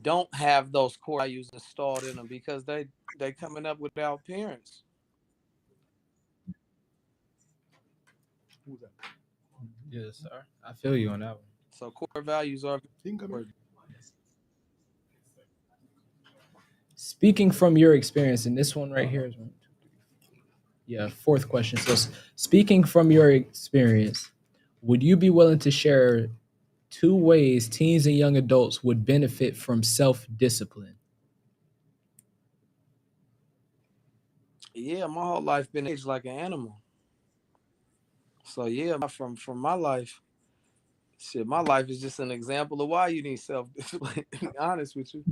don't have those core values installed in them because they coming up without parents. Who's that? Yes, sir. I feel you on that one. So core values are He can come in. important. Speaking from your experience, and this one right here is one, two, three. Yeah, fourth question. So, speaking from your experience, would you be willing to share two ways teens and young adults would benefit from self discipline? Yeah, my whole life been aged like an animal. So yeah, from my life, shit, my life is just an example of why you need self discipline. To be honest with you.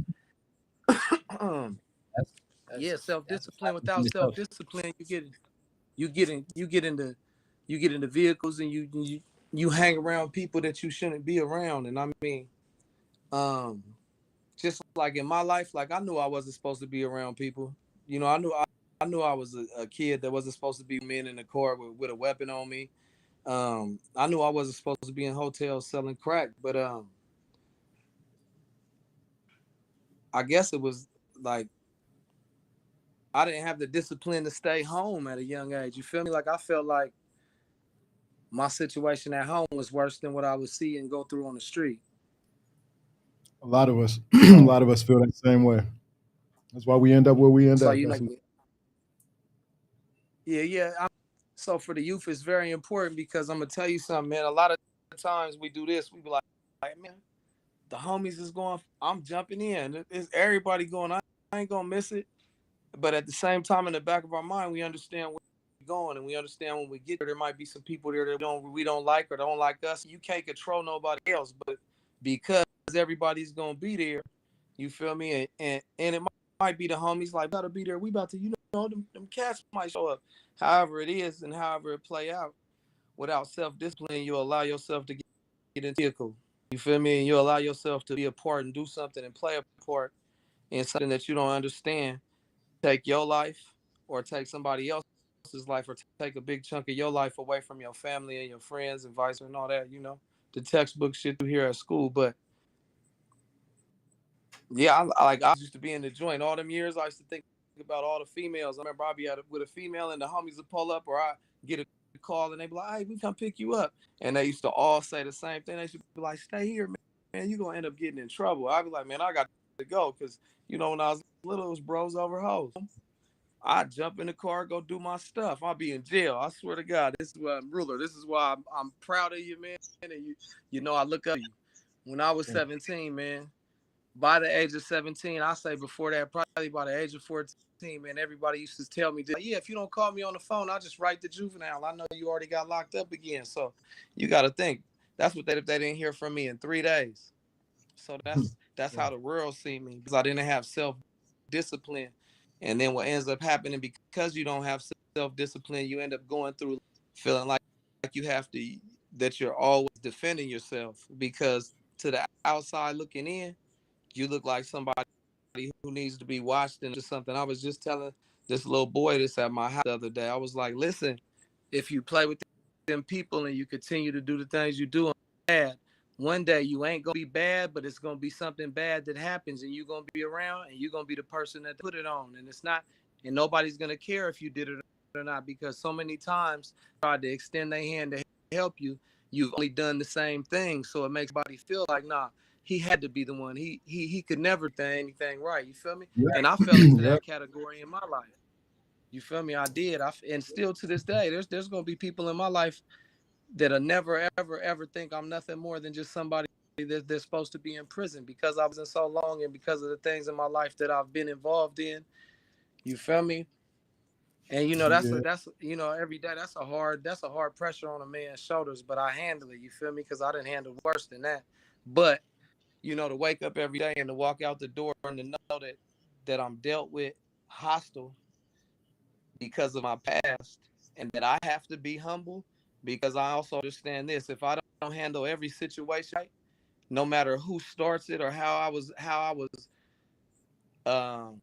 That's Yeah, self that's discipline. in Without self itself. discipline, you get into vehicles and you hang around people that you shouldn't be around. And I mean, um, just like in my life, like I knew I wasn't supposed to be around people. You know, I knew I was a kid that wasn't supposed to be men in the car with a weapon on me. I knew I wasn't supposed to be in hotels selling crack, but I guess it was like I didn't have the discipline to stay home at a young age. You feel me? Like I felt like my situation at home was worse than what I would see and go through on the street. A lot of us, a So, lot of us feel that same way. That's why we end up where we end so up. you know, That's yeah. So for the youth, it's very important because I'm gonna tell you something, man. A lot of times we do this, we be like, man, the homies is going. I'm jumping in. It's everybody going. I ain't gonna miss it. But at the same time, in the back of our mind, we understand where we're going, and we understand when we get there might be some people there that we don't like or don't like us. You can't control nobody else, but because everybody's gonna be there, you feel me? And it might be the homies like gotta be there. We about to, them cats might show up. However it is and however it play out, without self discipline, you allow yourself to get into the vehicle. You feel me? And you allow yourself to be a part and do something and play a part in something that you don't understand. Take your life or take somebody else's life or take a big chunk of your life away from your family and your friends and vice and all that, the textbook shit you hear at school. But yeah, I used to be in the joint all them years. I used to think about all the females. I remember I'd be with a female and the homies would pull up, or I get a call and they be like, "Hey, we come pick you up." And they used to all say the same thing. They used to be like, "Stay here, man. You gonna end up getting in trouble." I'd be like, "Man, I got to go," because when I was little, it was bros over hoes. I jump in the car, go do my stuff. I'll be in jail. I swear to God, this is why I'm ruler. This is why I'm proud of you, man. And I look up to you. When I was 17, man, by the age of 17, I say before that, probably by the age of 14, man, everybody used to tell me, yeah, if you don't call me on the phone, I'll just write the juvenile. I know you already got locked up again. So you got to think. That's what they didn't hear from me in 3 days. So that's how Right. the world see me, because I didn't have self discipline. And then what ends up happening, because you don't have self discipline, you end up going through feeling like you have to, that you're always defending yourself, because to the outside looking in, you look like somebody who needs to be watched and just something. I was just telling this little boy this at my house the other day. I was like, listen, if you play with them people and you continue to do the things you do bad, one day you ain't gonna be bad, but it's gonna be something bad that happens, and you're gonna be around, and you're gonna be the person that put it on. And it's not, and nobody's gonna care if you did it or not, because so many times tried to extend their hand to help you, you've only done the same thing. So it makes somebody feel like, nah, he had to be the one. He could never do anything right. You feel me? And I fell into Yep. that category in my life. You feel me? I did. And still to this day, there's gonna be people in my life that'll never ever think I'm nothing more than just somebody that they're supposed to be in prison, because I was in so long, and because of the things in my life that I've been involved in. You feel me? And Yeah. that's every day that's a hard pressure on a man's shoulders, but I handle it. You feel me? Because I didn't handle worse than that. But to wake up every day and to walk out the door and to know that I'm dealt with hostile because of my past, and that I have to be humble, because I also understand this: if I don't handle every situation right, no matter who starts it or how I was um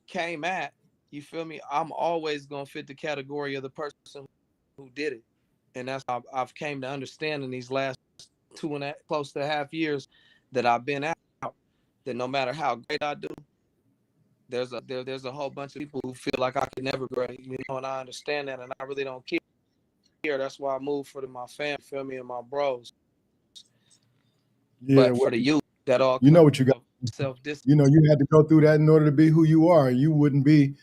came at, you feel me? I'm always gonna fit the category of the person who did it. And that's how I've came to understand in these last close to a half years that I've been out, that no matter how great I do, there's a whole bunch of people who feel like I can never great, and I understand that, and I really don't care. That's why I moved for my family, feel me, and my bros. Yeah. But Well, for the youth, that all you know comes what you got. from self-discipline. You had to go through that in order to be who you are. You wouldn't be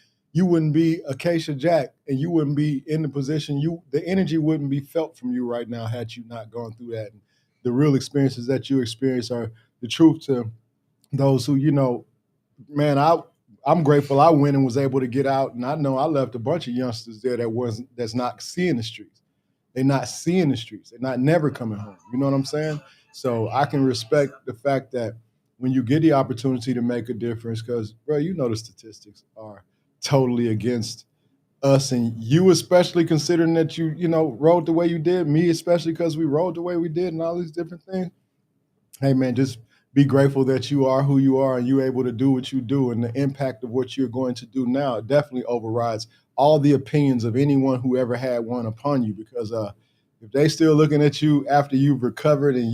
Acacia Jack, and you wouldn't be in the position. The energy wouldn't be felt from you right now had you not gone through that. And the real experiences that you experience are the truth to those who, man, I'm grateful I went and was able to get out, and I know I left a bunch of youngsters there that's not seeing the streets. They're not seeing the streets. They're not never coming home. You know what I'm saying? So I can respect the fact that when you get the opportunity to make a difference, because bro, the statistics are totally against us, and you especially, considering that you rode the way you did, me especially because we rode the way we did and all these different things. Hey man, just be grateful that you are who you are and you're able to do what you do, and the impact of what you're going to do now definitely overrides all the opinions of anyone who ever had one upon you. Because if they still looking at you after you've recovered, and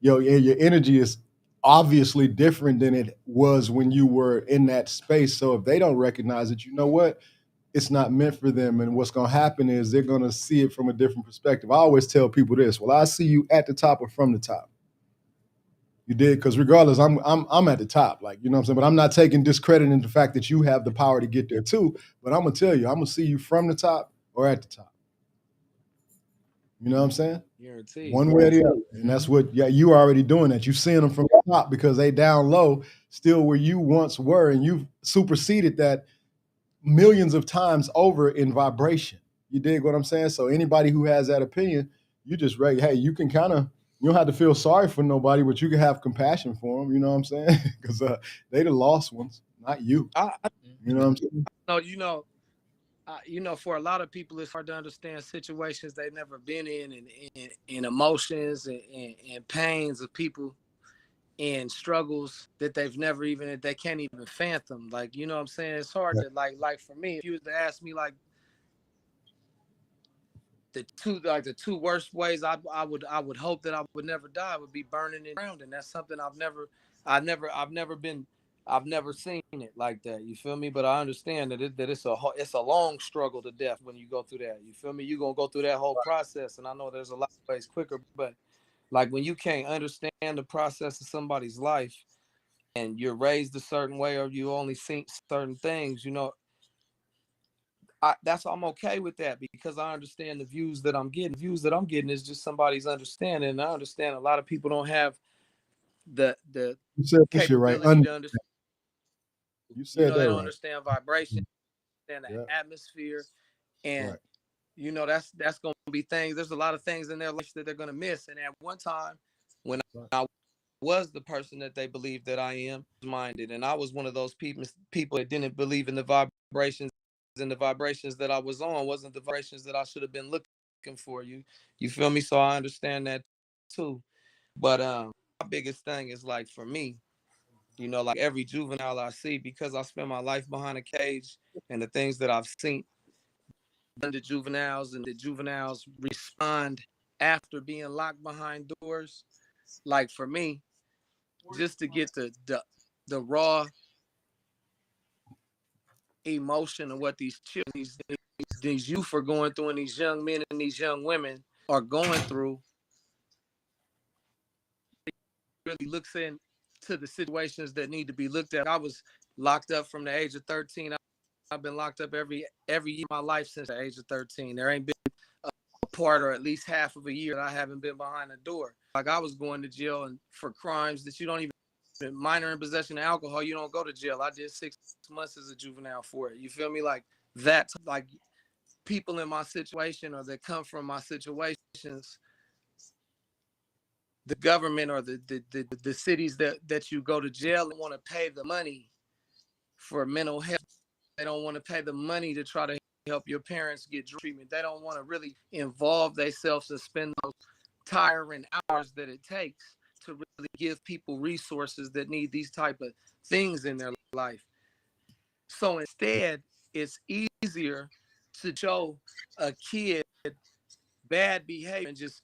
your energy is obviously different than it was when you were in that space. So if they don't recognize it, you know what? It's not meant for them. And what's going to happen is they're going to see it from a different perspective. I always tell people this: well, I see you at the top or from the top. You did, because regardless, I'm at the top, like, you know what I'm saying. But I'm not taking discredit in the fact that you have the power to get there too. But I'm gonna tell you, I'm gonna see you from the top or at the top. You know what I'm saying? Guaranteed. One way or the other, and that's what. Yeah, you already doing that. You seeing them from the top because they down low, still where you once were, and you've superseded that millions of times over in vibration. You dig what I'm saying? So anybody who has that opinion, you just ready. Hey, you can kind of, you don't have to feel sorry for nobody, but you can have compassion for them. You know what I'm saying? Because they the lost ones, not you. I You know what I'm saying? know, for a lot of people, it's hard to understand situations they've never been in, and emotions and pains of people, and struggles that they can't even fathom. Like, you know what I'm saying? It's hard Yeah. to like for me, if you was to ask me like the two worst ways I would hope that I would never die would be burning and drowning. That's something I've never seen it like that. You feel me? But I understand that it's a long struggle to death when you go through that. You feel me? You're gonna go through that whole process, and I know there's a lot of ways quicker, but like when you can't understand the process of somebody's life, and you're raised a certain way, or you only see certain things, I'm okay with that, because I understand the views that I'm getting. The views that I'm getting is just somebody's understanding. And I understand a lot of people don't have the You said this shit right. capability to understand. You said They that don't right. understand vibration and Yeah. the atmosphere. And Right. that's gonna be things. There's a lot of things in their life that they're gonna miss. And at one time, when Right. I was the person that they believe that I am, minded, and I was one of those people that didn't believe in the vibrations, and the vibrations that I was on wasn't the vibrations that I should have been looking for. You feel me? So I understand that too. But my biggest thing is like for me, like every juvenile I see, because I spend my life behind a cage and the things that I've seen the juveniles and the juveniles respond after being locked behind doors. Like for me, just to get the raw emotion of what these children, these youth are going through, and these young men and these young women are going through, really looks into the situations that need to be looked at. I was locked up from the age of 13. I've been locked up every year of my life since the age of 13. There ain't been a part or at least half of a year that I haven't been behind a door. Like I was going to jail and for crimes that you don't even, minor in possession of alcohol, you don't go to jail. I did 6 months as a juvenile for it. You feel me? Like that, like people in my situation or that come from my situations, the government or the cities that you go to jail want to pay the money for mental health. They don't want to pay the money to try to help your parents get treatment. They don't want to really involve themselves and spend those tiring hours that it takes to really give people resources that need these type of things in their life. So instead, it's easier to show a kid bad behavior and just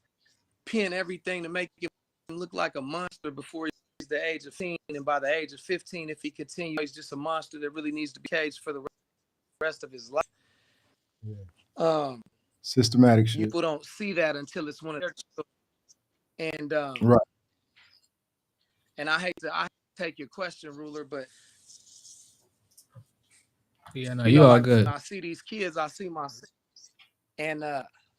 pin everything to make him look like a monster before he's the age of 15. And by the age of 15, if he continues, he's just a monster that really needs to be caged for the rest of his life. Yeah. Systematic shit. People don't see that until it's one of their children. And right. And I hate to take your question, Ruler, but yeah, no, you all like, good. I see these kids, I see myself, and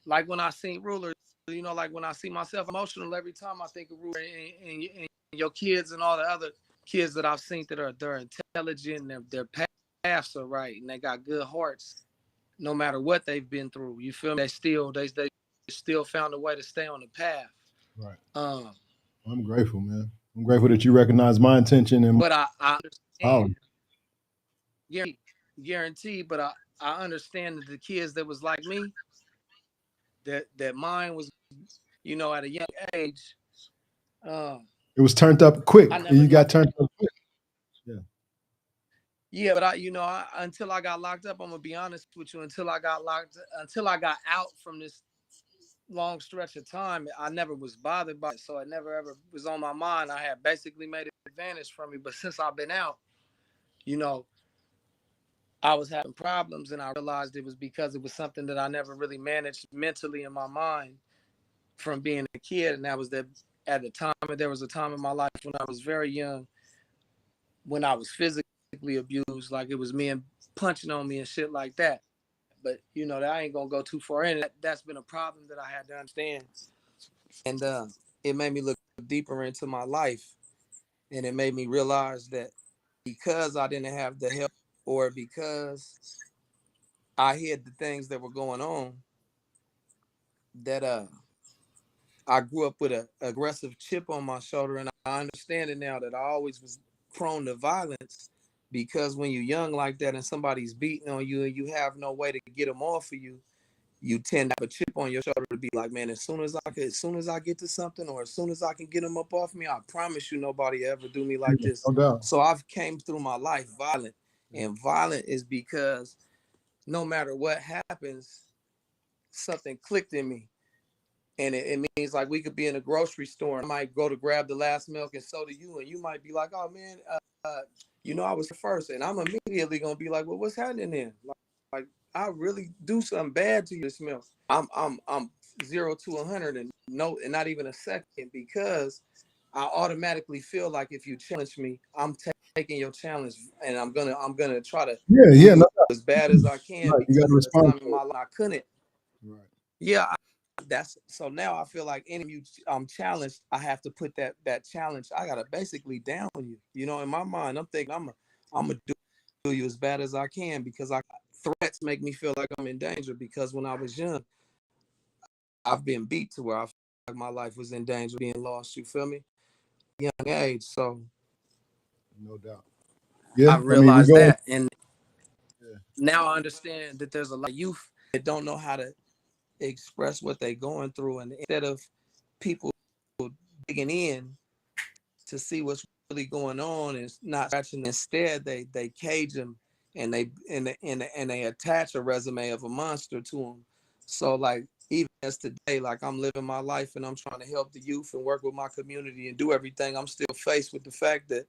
like when I see Ruler, like when I see myself emotional every time I think of Ruler and your kids and all the other kids that I've seen that they're intelligent and their paths are right and they got good hearts, no matter what they've been through. You feel me? They still found a way to stay on the path. Right. I'm grateful, man. I'm grateful that you recognize my intention and. But I understand. Guarantee. But I understand that the kids that was like me, that mine was, at a young age. It was turned up quick. You got turned up quick. Yeah. Yeah, but until I got locked up, I'm gonna be honest with you. Until I got out from this long stretch of time, I never was bothered by it. So it never ever was on my mind. I had basically made an advantage from me. But since I've been out, I was having problems, and I realized it was because it was something that I never really managed mentally in my mind from being a kid. And that was that at the time, there was a time in my life when I was very young, when I was physically abused, like it was men punching on me and shit like that. But that I ain't gonna go too far in. That's been a problem that I had to understand, and it made me look deeper into my life, and it made me realize that because I didn't have the help, or because I hid the things that were going on, that I grew up with an aggressive chip on my shoulder, and I understand it now that I always was prone to violence. Because when you're young like that and somebody's beating on you and you have no way to get them off of you, you tend to have a chip on your shoulder to be like, man, as soon as I get to something, or as soon as I can get them up off me, I promise you nobody ever do me like this. No doubt. So I've came through my life violent, and violent is because no matter what happens, something clicked in me. And it means like we could be in a grocery store and I might go to grab the last milk and so do you. And you might be like, oh man, I was the first. And I'm immediately going to be like, well, what's happening then? Like I really do something bad to you, this milk. I'm 0 to 100 and not even a second, because I automatically feel like if you challenge me, I'm taking your challenge and I'm gonna try to no, as bad as I can. Right. You got to respond. In my life, I couldn't. Right. Yeah. That's so now I feel like any of you I'm challenged, I have to put that challenge. I gotta basically down you. In my mind, I'm thinking I'm gonna do you as bad as I can, because threats make me feel like I'm in danger. Because when I was young, I've been beat to where I feel like my life was in danger, being lost. You feel me? young age. So No doubt. I Yeah, I mean, we realized go. that. And Yeah. now I understand that there's a lot of youth that don't know how to express what they're going through. And instead of people digging in to see what's really going on and not scratching, instead they cage them and they attach a resume of a monster to them. So like even as today, like I'm living my life and I'm trying to help the youth and work with my community and do everything, I'm still faced with the fact that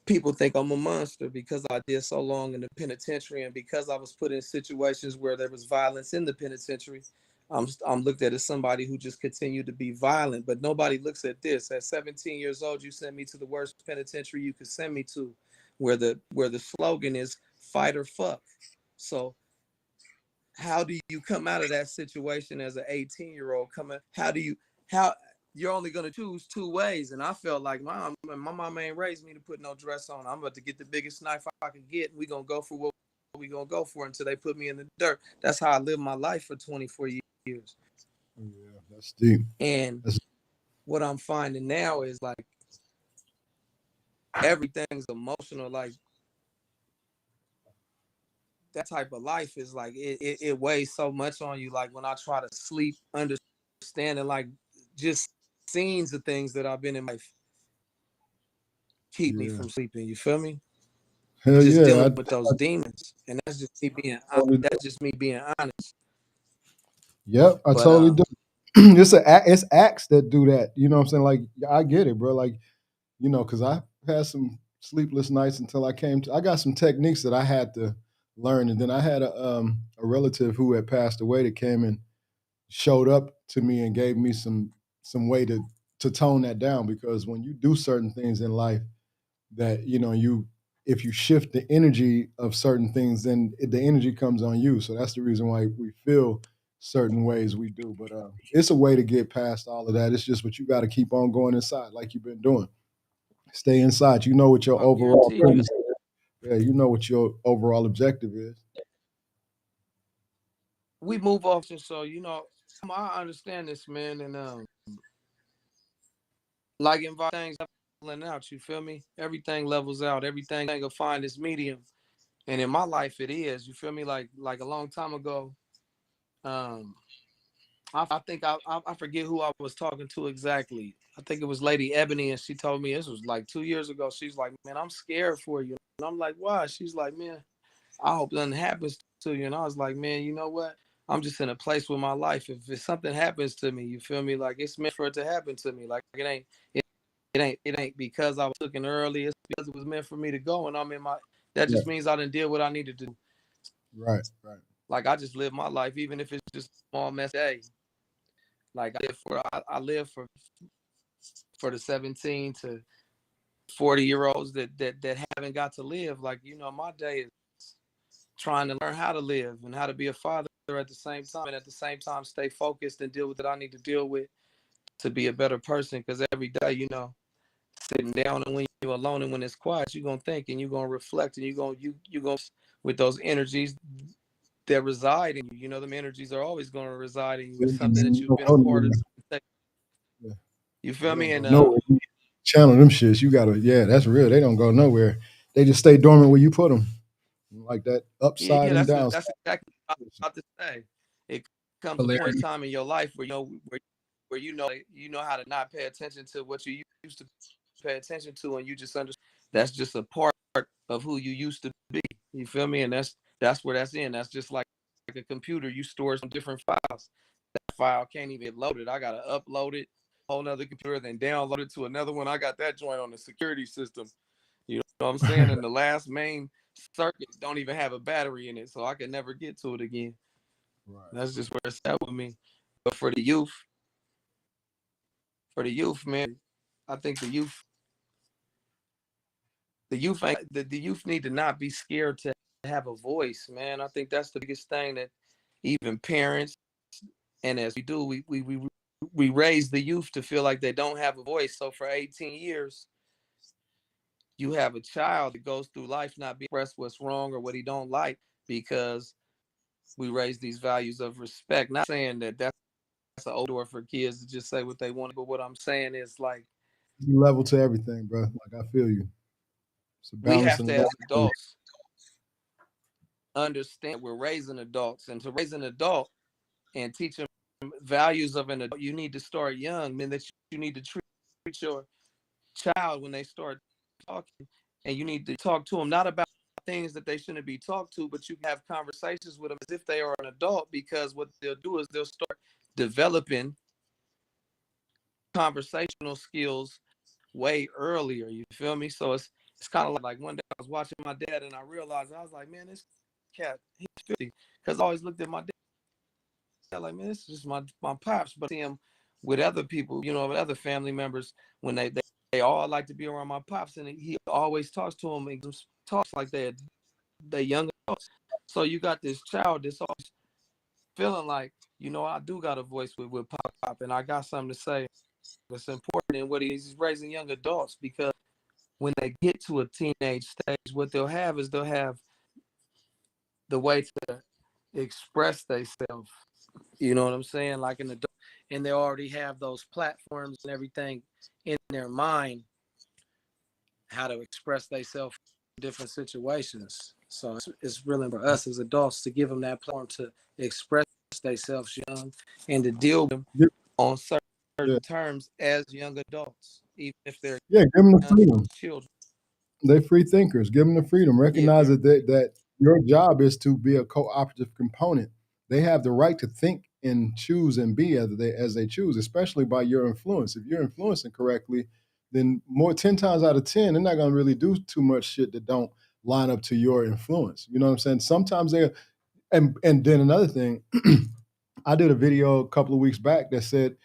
people think I'm a monster because I did so long in the penitentiary and because I was put in situations where there was violence in the penitentiary. I'm looked at as somebody who just continued to be violent, but nobody looks at this. At 17 years old, you sent me to the worst penitentiary you could send me to, where the slogan is fight or fuck. So how do you come out of that situation as an 18-year-old coming? How you're only going to choose two ways? And I felt like my mama ain't raised me to put no dress on. I'm about to get the biggest knife I can get, and we gonna go for what we gonna go for until they put me in the dirt. That's how I lived my life for 24 years. Yeah, that's deep. And That's, what I'm finding now is like everything's emotional. Like that type of life is like it weighs so much on you. Like when I try to sleep, understanding like just scenes of things that I've been in my life keep me yeah. from sleeping. You feel me? Hell Just yeah. dealing with those demons, and that's just me being Totally do. that's just me being honest. Yep, I But totally do. It's acts that do that. You know what I'm saying? Like I get it, bro. Like because I had some sleepless nights until I came to. I got some techniques that I had to learn, and then I had a relative who had passed away that came and showed up to me and gave me some way to tone that down because when you do certain things in life that you if you shift the energy of certain things then the energy comes on you, so that's the reason why we feel certain ways we do, but it's a way to get past all of that. It's just what you got to keep on going inside like you've been doing. Stay inside. You know what your I overall guarantee you, purpose is. Yeah, you know what your overall objective is. we move off, and so I understand this, man, and like in things leveling out. You feel me? Everything levels out. Everything will find its medium, and in my life, it is. You feel me? Like a long time ago, um, I think I forget who I was talking to exactly. I think it was Lady Ebony, and she told me this was like 2 years ago. She's like, "Man, I'm scared for you," and I'm like, "Why?" She's like, "Man, I hope nothing happens to you." And I was like, "Man, you know what? I'm just in a place with my life. If something happens to me, you feel me? Like it's meant for it to happen to me. Like it ain't because I was looking early. It's because it was meant for me to go, and I'm in my. That Yeah, just means I didn't deal what I needed to do. right. Like I just live my life, even if it's just a small mess day. Like I live for the 17 to 40-year-olds that haven't got to live. Like my day is trying to learn how to live and how to be a father at the same time, and at the same time stay focused and deal with what I need to deal with to be a better person. Because every day, sitting down and when you're alone and when it's quiet, you're gonna think and you're gonna reflect and you're gonna with those energies that reside in you. Them energies are always gonna reside in you. Yeah, It's something that you you've don't been a go part of. nowhere. Yeah, You they feel don't me? go And nowhere. You channel them shits. You gotta, yeah, that's real. They don't go nowhere. They just stay dormant where you put them, like that upside yeah, and that's downside. that's exactly what I was about to say. It comes a point in Polarity. time in your life where you know how to not pay attention to what you used to pay attention to, and you just understand that's just a part of who you used to be. You feel me? And that's where that's in. That's just like a computer. You store some different files. That file can't even get loaded. I gotta upload it, whole nother computer, then download it to another one. I got that joint on the security system. You know what I'm saying? And the last main circuit don't even have a battery in it, so I can never get to it again. Right. That's just where it's at with me. But for the youth, man, I think the youth need to not be scared to have a voice, man. I think that's the biggest thing that even parents and as we do, we raise the youth to feel like they don't have a voice. So for 18 years, you have a child that goes through life not being expressed what's wrong or what he don't like because we raise these values of respect. Not saying that that's an old door for kids to just say what they want, but what I'm saying is like level to everything, bro. Like I feel you. It's a We balance have and to, a as level. adults, understand we're raising adults, and to raise an adult and teach them values of an adult, you need to start young. Then that you need to treat your child when they start talking, and you need to talk to them not about things that they shouldn't be talked to, but you have conversations with them as if they are an adult, because what they'll do is they'll start developing conversational skills way earlier. You feel me? So it's kind of like one day I was watching my dad and I realized, I was like, man, this cat, he's 50. Because I always looked at my dad like, man, this is just my pops. But I see him with other people, you know, with other family members, when they all like to be around my pops, and he always talks to them and talks like they young adults. So you got this child that's always feeling like, you know, I do got a voice with pop, and I got something to say that's important in what he's raising young adults, because when they get to a teenage stage, what they'll have is they'll have the way to express themselves. You know what I'm saying? Like an adult, and they already have those platforms and everything in their mind, how to express themselves in different situations. So it's really for us as adults to give them that platform to express themselves young and to deal with them Yeah, on yeah, certain terms as young adults, even if they're yeah. Give them the young freedom. children. They free thinkers. Give them the freedom. Yeah, Recognize that your job is to be a cooperative component. They have the right to think and choose and be as they choose, especially by your influence. If you're influencing correctly, then 10 times out of 10, they're not going to really do too much shit that don't line up to your influence. You know what I'm saying? Sometimes they and then another thing, I did a video a couple of weeks back that said,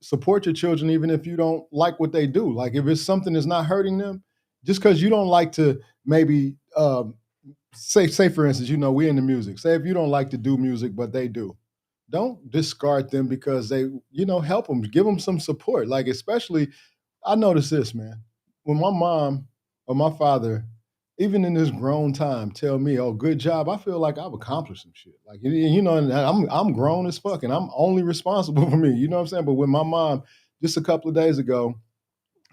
support your children even if you don't like what they do. Like if it's something that's not hurting them, just because you don't like to maybe say for instance, we're in the music. Say if you don't like to do music, but they do, don't discard them because they, help them, give them some support. Like especially, I noticed this, man. When my mom or my father, even in this grown time, tell me, "Oh, good job," I feel like I've accomplished some shit. Like and I'm grown as fuck, and I'm only responsible for me. You know what I'm saying? But when my mom, just a couple of days ago,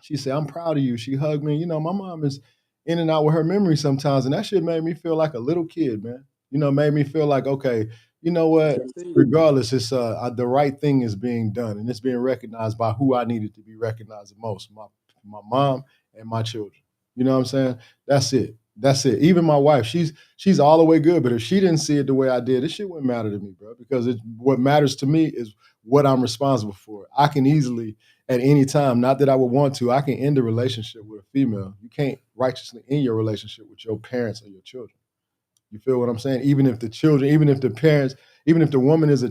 she said, "I'm proud of you." She hugged me. My mom is in and out with her memory sometimes, and that shit made me feel like a little kid, man. Made me feel like, okay, you know what? Regardless, it's the right thing is being done, and it's being recognized by who I needed to be recognized the most, my mom and my children. You know what I'm saying? That's it. That's it. Even my wife, she's all the way good, but if she didn't see it the way I did, it shit wouldn't matter to me, bro. Because what matters to me is what I'm responsible for. I can easily at any time, not that I would want to, I can end a relationship with a female. You can't righteously end your relationship with your parents or your children. You feel what I'm saying? Even if the children, even if the parents, even if the woman is a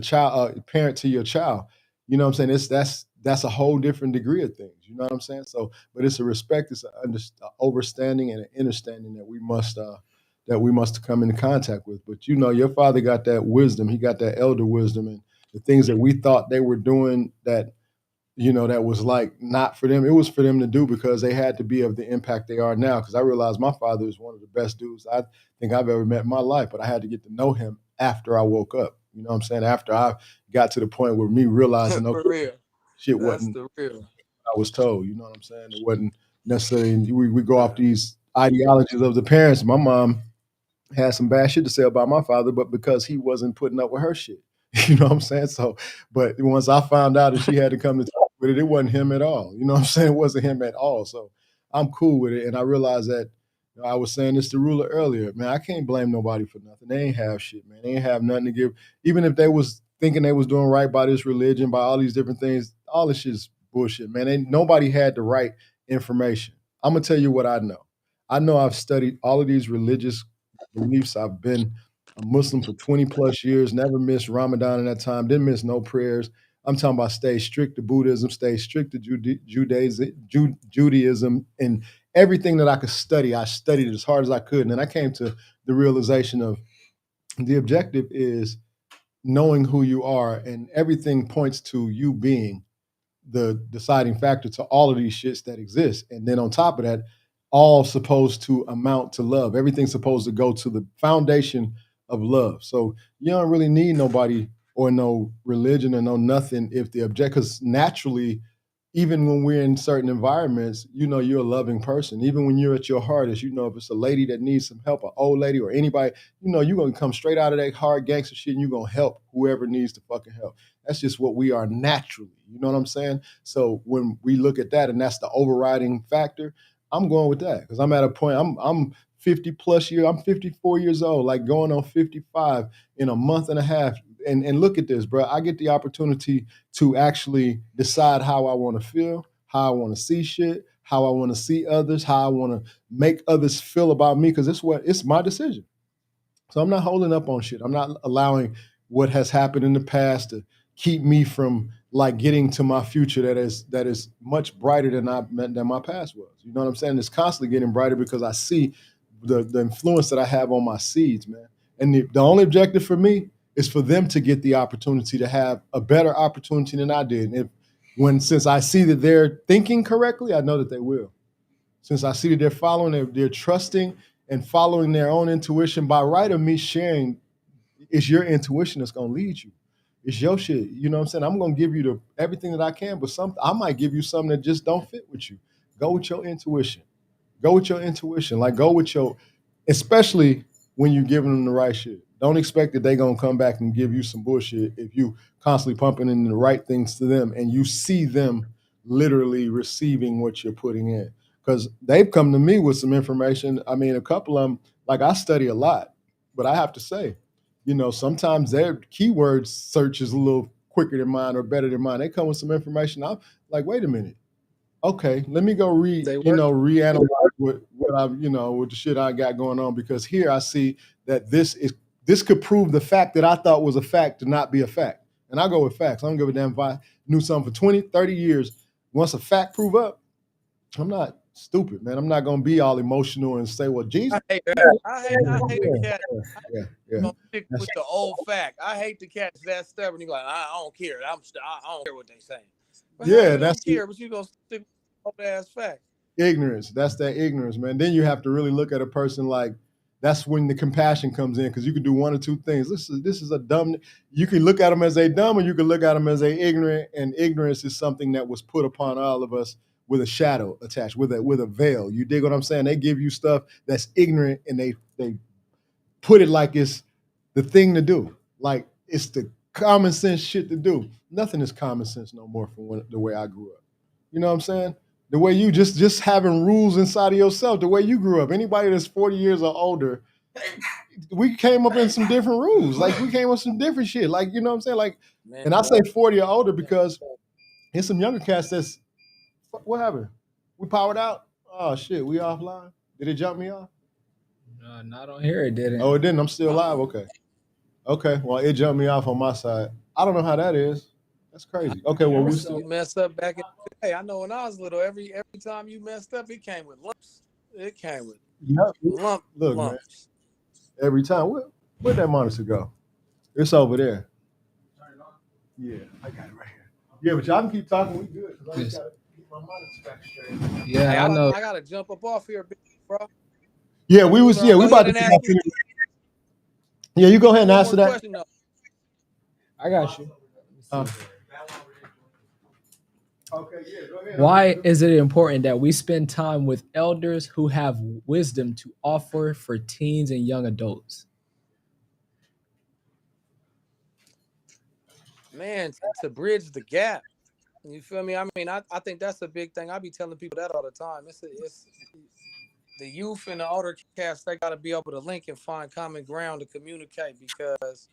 parent to your child, you know what I'm saying? That's a whole different degree of things. You know what I'm saying? So, but it's a respect, it's an overstanding and an understanding that we must come into contact with. But your father got that wisdom. He got that elder wisdom, and the things that we thought they were doing that was like not for them. It was for them to do because they had to be of the impact they are now. Because I realized my father is one of the best dudes I think I've ever met in my life, but I had to get to know him after I woke up. You know what I'm saying? After I got to the point where me realizing, for okay, real. shit That's wasn't the real. I was told. You know what I'm saying? It wasn't necessarily. We go off these ideologies of the parents. My mom had some bad shit to say about my father, but because he wasn't putting up with her shit. You know what I'm saying? So, but once I found out that she had to come to talk with it wasn't him at all. You know what I'm saying? It wasn't him at all. So I'm cool with it. And I realized that I was saying this to Ruler earlier, man, I can't blame nobody for nothing. They ain't have shit, man. They ain't have nothing to give. Even if they was thinking they was doing right by this religion, by all these different things, all this shit's bullshit, man. Nobody had the right information. I'm gonna tell you what I know. I know I've studied all of these religious beliefs. I've been a Muslim for 20 plus years, never missed Ramadan in that time, didn't miss no prayers. I'm talking about stay strict to Buddhism, stay strict to Judaism, and everything that I could study, I studied as hard as I could. And then I came to the realization of the objective is knowing who you are, and everything points to you being the deciding factor to all of these shits that exist. And then on top of that, all supposed to amount to love. Everything's supposed to go to the foundation of love. So you don't really need nobody or no religion or no nothing if the object, because naturally even when we're in certain environments, you know, you're a loving person. Even when you're at your hardest, you know, if it's a lady that needs some help, an old lady or anybody, you know, you're going to come straight out of that hard gangster shit and you're going to help whoever needs to fucking help. That's just what we are naturally. You know what I'm saying? So when we look at that and that's the overriding factor, I'm going with that because I'm at a point, I'm 50 plus years, I'm 54 years old, like going on 55 in a month and a half. And look at this, bro. I get the opportunity to actually decide how I want to feel, how I want to see shit, how I want to see others, how I want to make others feel about me, because it's my decision. So I'm not holding up on shit. I'm not allowing what has happened in the past to keep me from like getting to my future that is much brighter than my past was. You know what I'm saying? It's constantly getting brighter because I see the influence that I have on my seeds, man. And the only objective for me is for them to get the opportunity to have a better opportunity than I did. And since I see that they're thinking correctly, I know that they will. Since I see that they're following, they're trusting and following their own intuition. By right of me sharing, it's your intuition that's gonna lead you. It's your shit. You know what I'm saying? I'm gonna give you everything that I can, but I might give you something that just don't fit with you. Go with your intuition. Go with your intuition. Like go with your, especially when you're giving them the right shit. Don't expect that they're gonna come back and give you some bullshit if you constantly pumping in the right things to them and you see them literally receiving what you're putting in. Because they've come to me with some information. I mean, a couple of them, like I study a lot, but I have to say, you know, sometimes their keyword search is a little quicker than mine or better than mine. They come with some information. I'm like, wait a minute. Okay, let me go They work. reanalyze what I've, you know, with the shit I got going on, because here I see that this could prove the fact that I thought was a fact to not be a fact. And I go with facts. I don't give a damn if I knew something for 20, 30 years. Once a fact prove up, I'm not stupid, man. I'm not gonna be all emotional and say, well, Jesus. I hate that. I hate the cat. Yeah. Gonna stick with the old fact. I hate to catch that stubborn. You like, I don't care. I don't care what they saying. But Yeah, you that's don't care, but you gonna stick with old ass fact. ignorance. That's that ignorance, man. Then you have to really look at a person like, that's when the compassion comes in, because you can do one or two things. This is a dumb. You can look at them as a dumb, or you can look at them as a ignorant. And ignorance is something that was put upon all of us with a shadow attached, with a veil. You dig what I'm saying? They give you stuff that's ignorant, and they put it like it's the thing to do, like it's the common sense shit to do. Nothing is common sense no more from the way I grew up. You know what I'm saying? The way you just having rules inside of yourself, the way you grew up. Anybody that's 40 years or older, we came up in some different rules. Like we came up with some different shit. Like, you know what I'm saying? Like, Man, and I say 40 or older because there's some younger cats that's, what happened? We powered out? Oh shit, we offline? Did it jump me off? Not on here. It didn't. Oh, it didn't. I'm still live. Okay. Okay. Well, it jumped me off on my side. I don't know how that is. That's crazy. Okay. Well, we still. you messed up back in the day. I know when I was little, every time you messed up, it came with lumps. It came with Yep. lumps. Look, man. Every time. Where'd that monitor go? It's over there. Yeah, I got it right here. Yeah, but y'all can keep talking. We good. Because I just got to keep my monitor back straight. Yeah, Hey, I know. I gotta jump up off here, bro. Yeah, we was. Yeah, we Go about ahead to. and ask me Yeah, you go ahead and one answer more that. question, though. I got you. Okay, yeah, go ahead. Why is it important that we spend time with elders who have wisdom to offer for teens and young adults? Man, to bridge the gap. You feel me? I mean, I think that's a big thing. I be telling people that all the time. It's the youth and the older cats. They got to be able to link and find common ground to communicate, because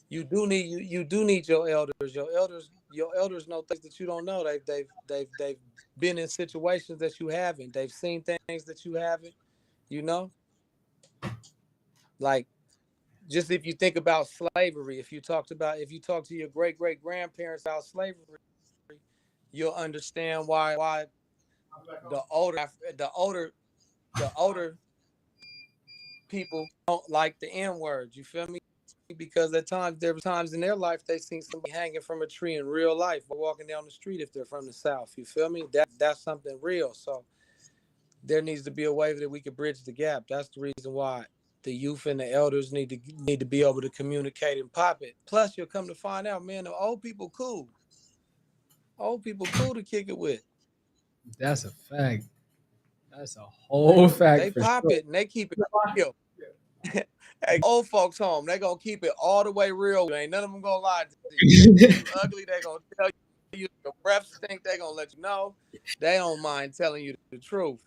you do need your elders. Your elders know things that you don't know. They've been in situations that you haven't. They've seen things that you haven't. You know, like, just if you think about slavery, if you talk to your great grandparents about slavery, you'll understand why the older people don't like the N word. You feel me? Because at times, there were times in their life they seen somebody hanging from a tree in real life, or walking down the street if they're from the South. You feel me? That's something real. So there needs to be a way that we could bridge the gap. That's the reason why the youth and the elders need to be able to communicate and pop it. Plus, you'll come to find out, man, the old people cool. Old people cool to kick it with. That's a fact. That's a whole fact They for pop sure. it and they keep it real. Hey, old folks home, they gonna keep it all the way real. Ain't none of them gonna lie to you. They think you ugly. They gonna tell you your breath stink. They gonna let you know. They don't mind telling you the truth.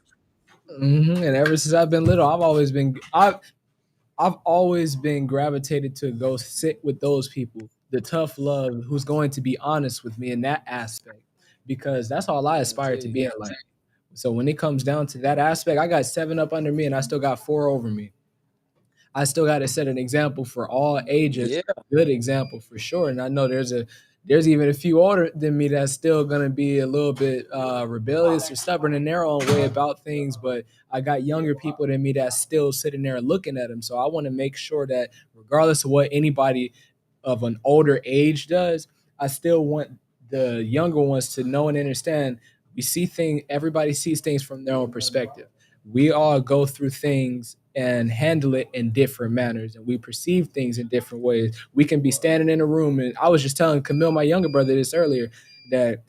And ever since I've been little, I've always been gravitated to go sit with those people, the tough love, who's going to be honest with me in that aspect, because that's all I aspire to be in life. So when it comes down to that aspect, I got 7 up under me and I still got 4 over me. I still got to set an example for all ages, Yeah. good example for sure. And I know there's even a few older than me that's still gonna be a little bit rebellious or stubborn in their own way about things. But I got younger people than me that's still sitting there looking at them. So I want to make sure that regardless of what anybody of an older age does, I still want the younger ones to know and understand. Everybody sees things from their own perspective. We all go through things and handle it in different manners, and we perceive things in different ways. We can be standing in a room, and I was just telling Camille, my younger brother, this earlier, that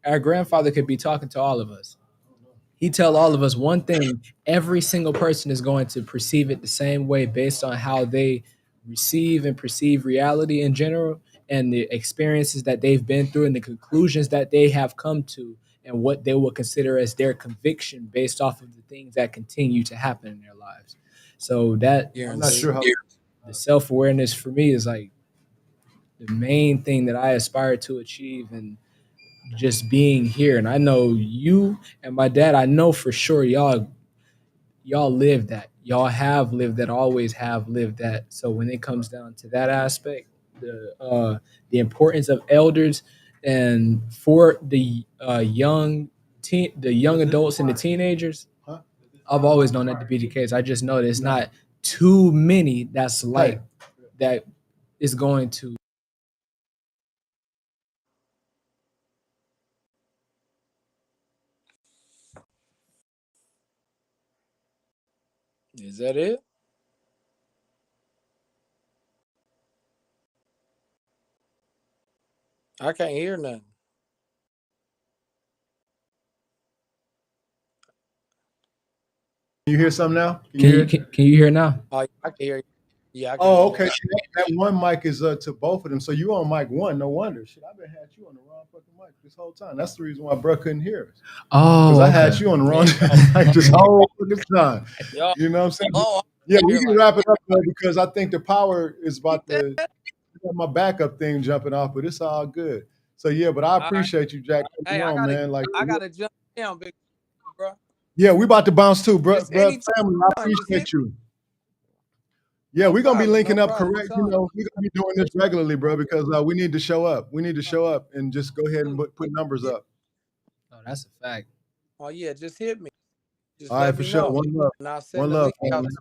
our grandfather could be talking to all of us. He tell all of us one thing: every single person is going to perceive it the same way based on how they receive and perceive reality in general, and the experiences that they've been through, and the conclusions that they have come to, and what they will consider as their conviction based off of the things that continue to happen in their lives. So that I'm not sure how. the self-awareness for me is like the main thing that I aspire to achieve, and just being here. And I know you and my dad, I know for sure y'all live that. Y'all have lived that, always have lived that. So when it comes down to that aspect, the importance of elders, and for the young adults and the teenagers, I've always known that to be the case. I just know that it's not too many that's like that is going to. Is that it? I can't hear nothing. Can you hear something now? Can you hear now? Oh, I can hear you. Yeah, I can Oh, hear you. okay. That one mic is to both of them. So you on mic one? No wonder. Shit, I've been had you on the wrong fucking mic this whole time. That's the reason why bro couldn't hear us. Oh, Because I had you on the wrong mic this whole fucking time. Yo, You know what I'm saying? oh, Yeah, we you're can like, wrap it up though, because I think the power is about to my backup thing jumping off, but it's all good. So yeah, but I all right. appreciate you, Jack. Hey, Come on, man. Like, I gotta jump down, big bro. yeah, we about to bounce too, bro. Just Bro, anytime, family, I just hit appreciate you. Yeah, No we're gonna be problem, linking no up, problem. correct? You know, we're gonna be doing this regularly, bro, because we need to show up. We need to show up and just go ahead and put numbers up. Oh, that's a fact. Oh yeah, just hit me. Just All right, let for me sure. know. One love. And I'll send One the love, link out. family.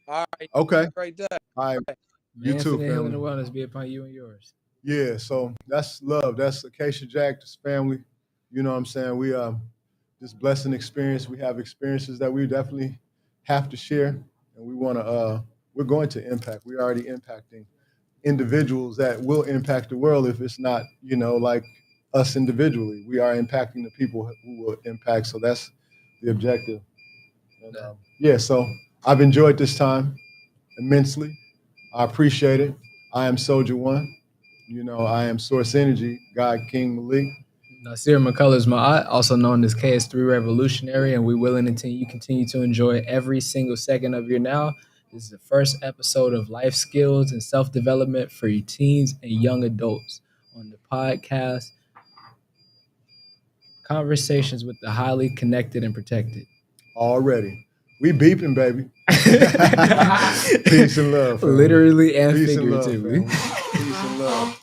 All right. Okay. Great day. All right. May You too, infinite healing family. and wellness be upon you and yours. Yeah, so that's love. That's Acacia Jack, this family. You know what I'm saying? We this blessing experience. We have experiences that we definitely have to share, and we're going to impact. We're already impacting individuals that will impact the world if it's not, like us individually. We are impacting the people who will impact. So that's the objective. And, yeah, so I've enjoyed this time immensely. I appreciate it. I am Soldier One. I am Source Energy, God King Malik. Nasir McCullers Ma'at, also known as KS3 Revolutionary, and we will continue to enjoy every single second of your now. This is the first episode of Life Skills and Self-Development for your teens and young adults on the podcast Conversations with the Highly Connected and Protected. Already. We beeping, baby. Peace and love. Family. Literally and Peace figuratively. And love, family. Peace and love.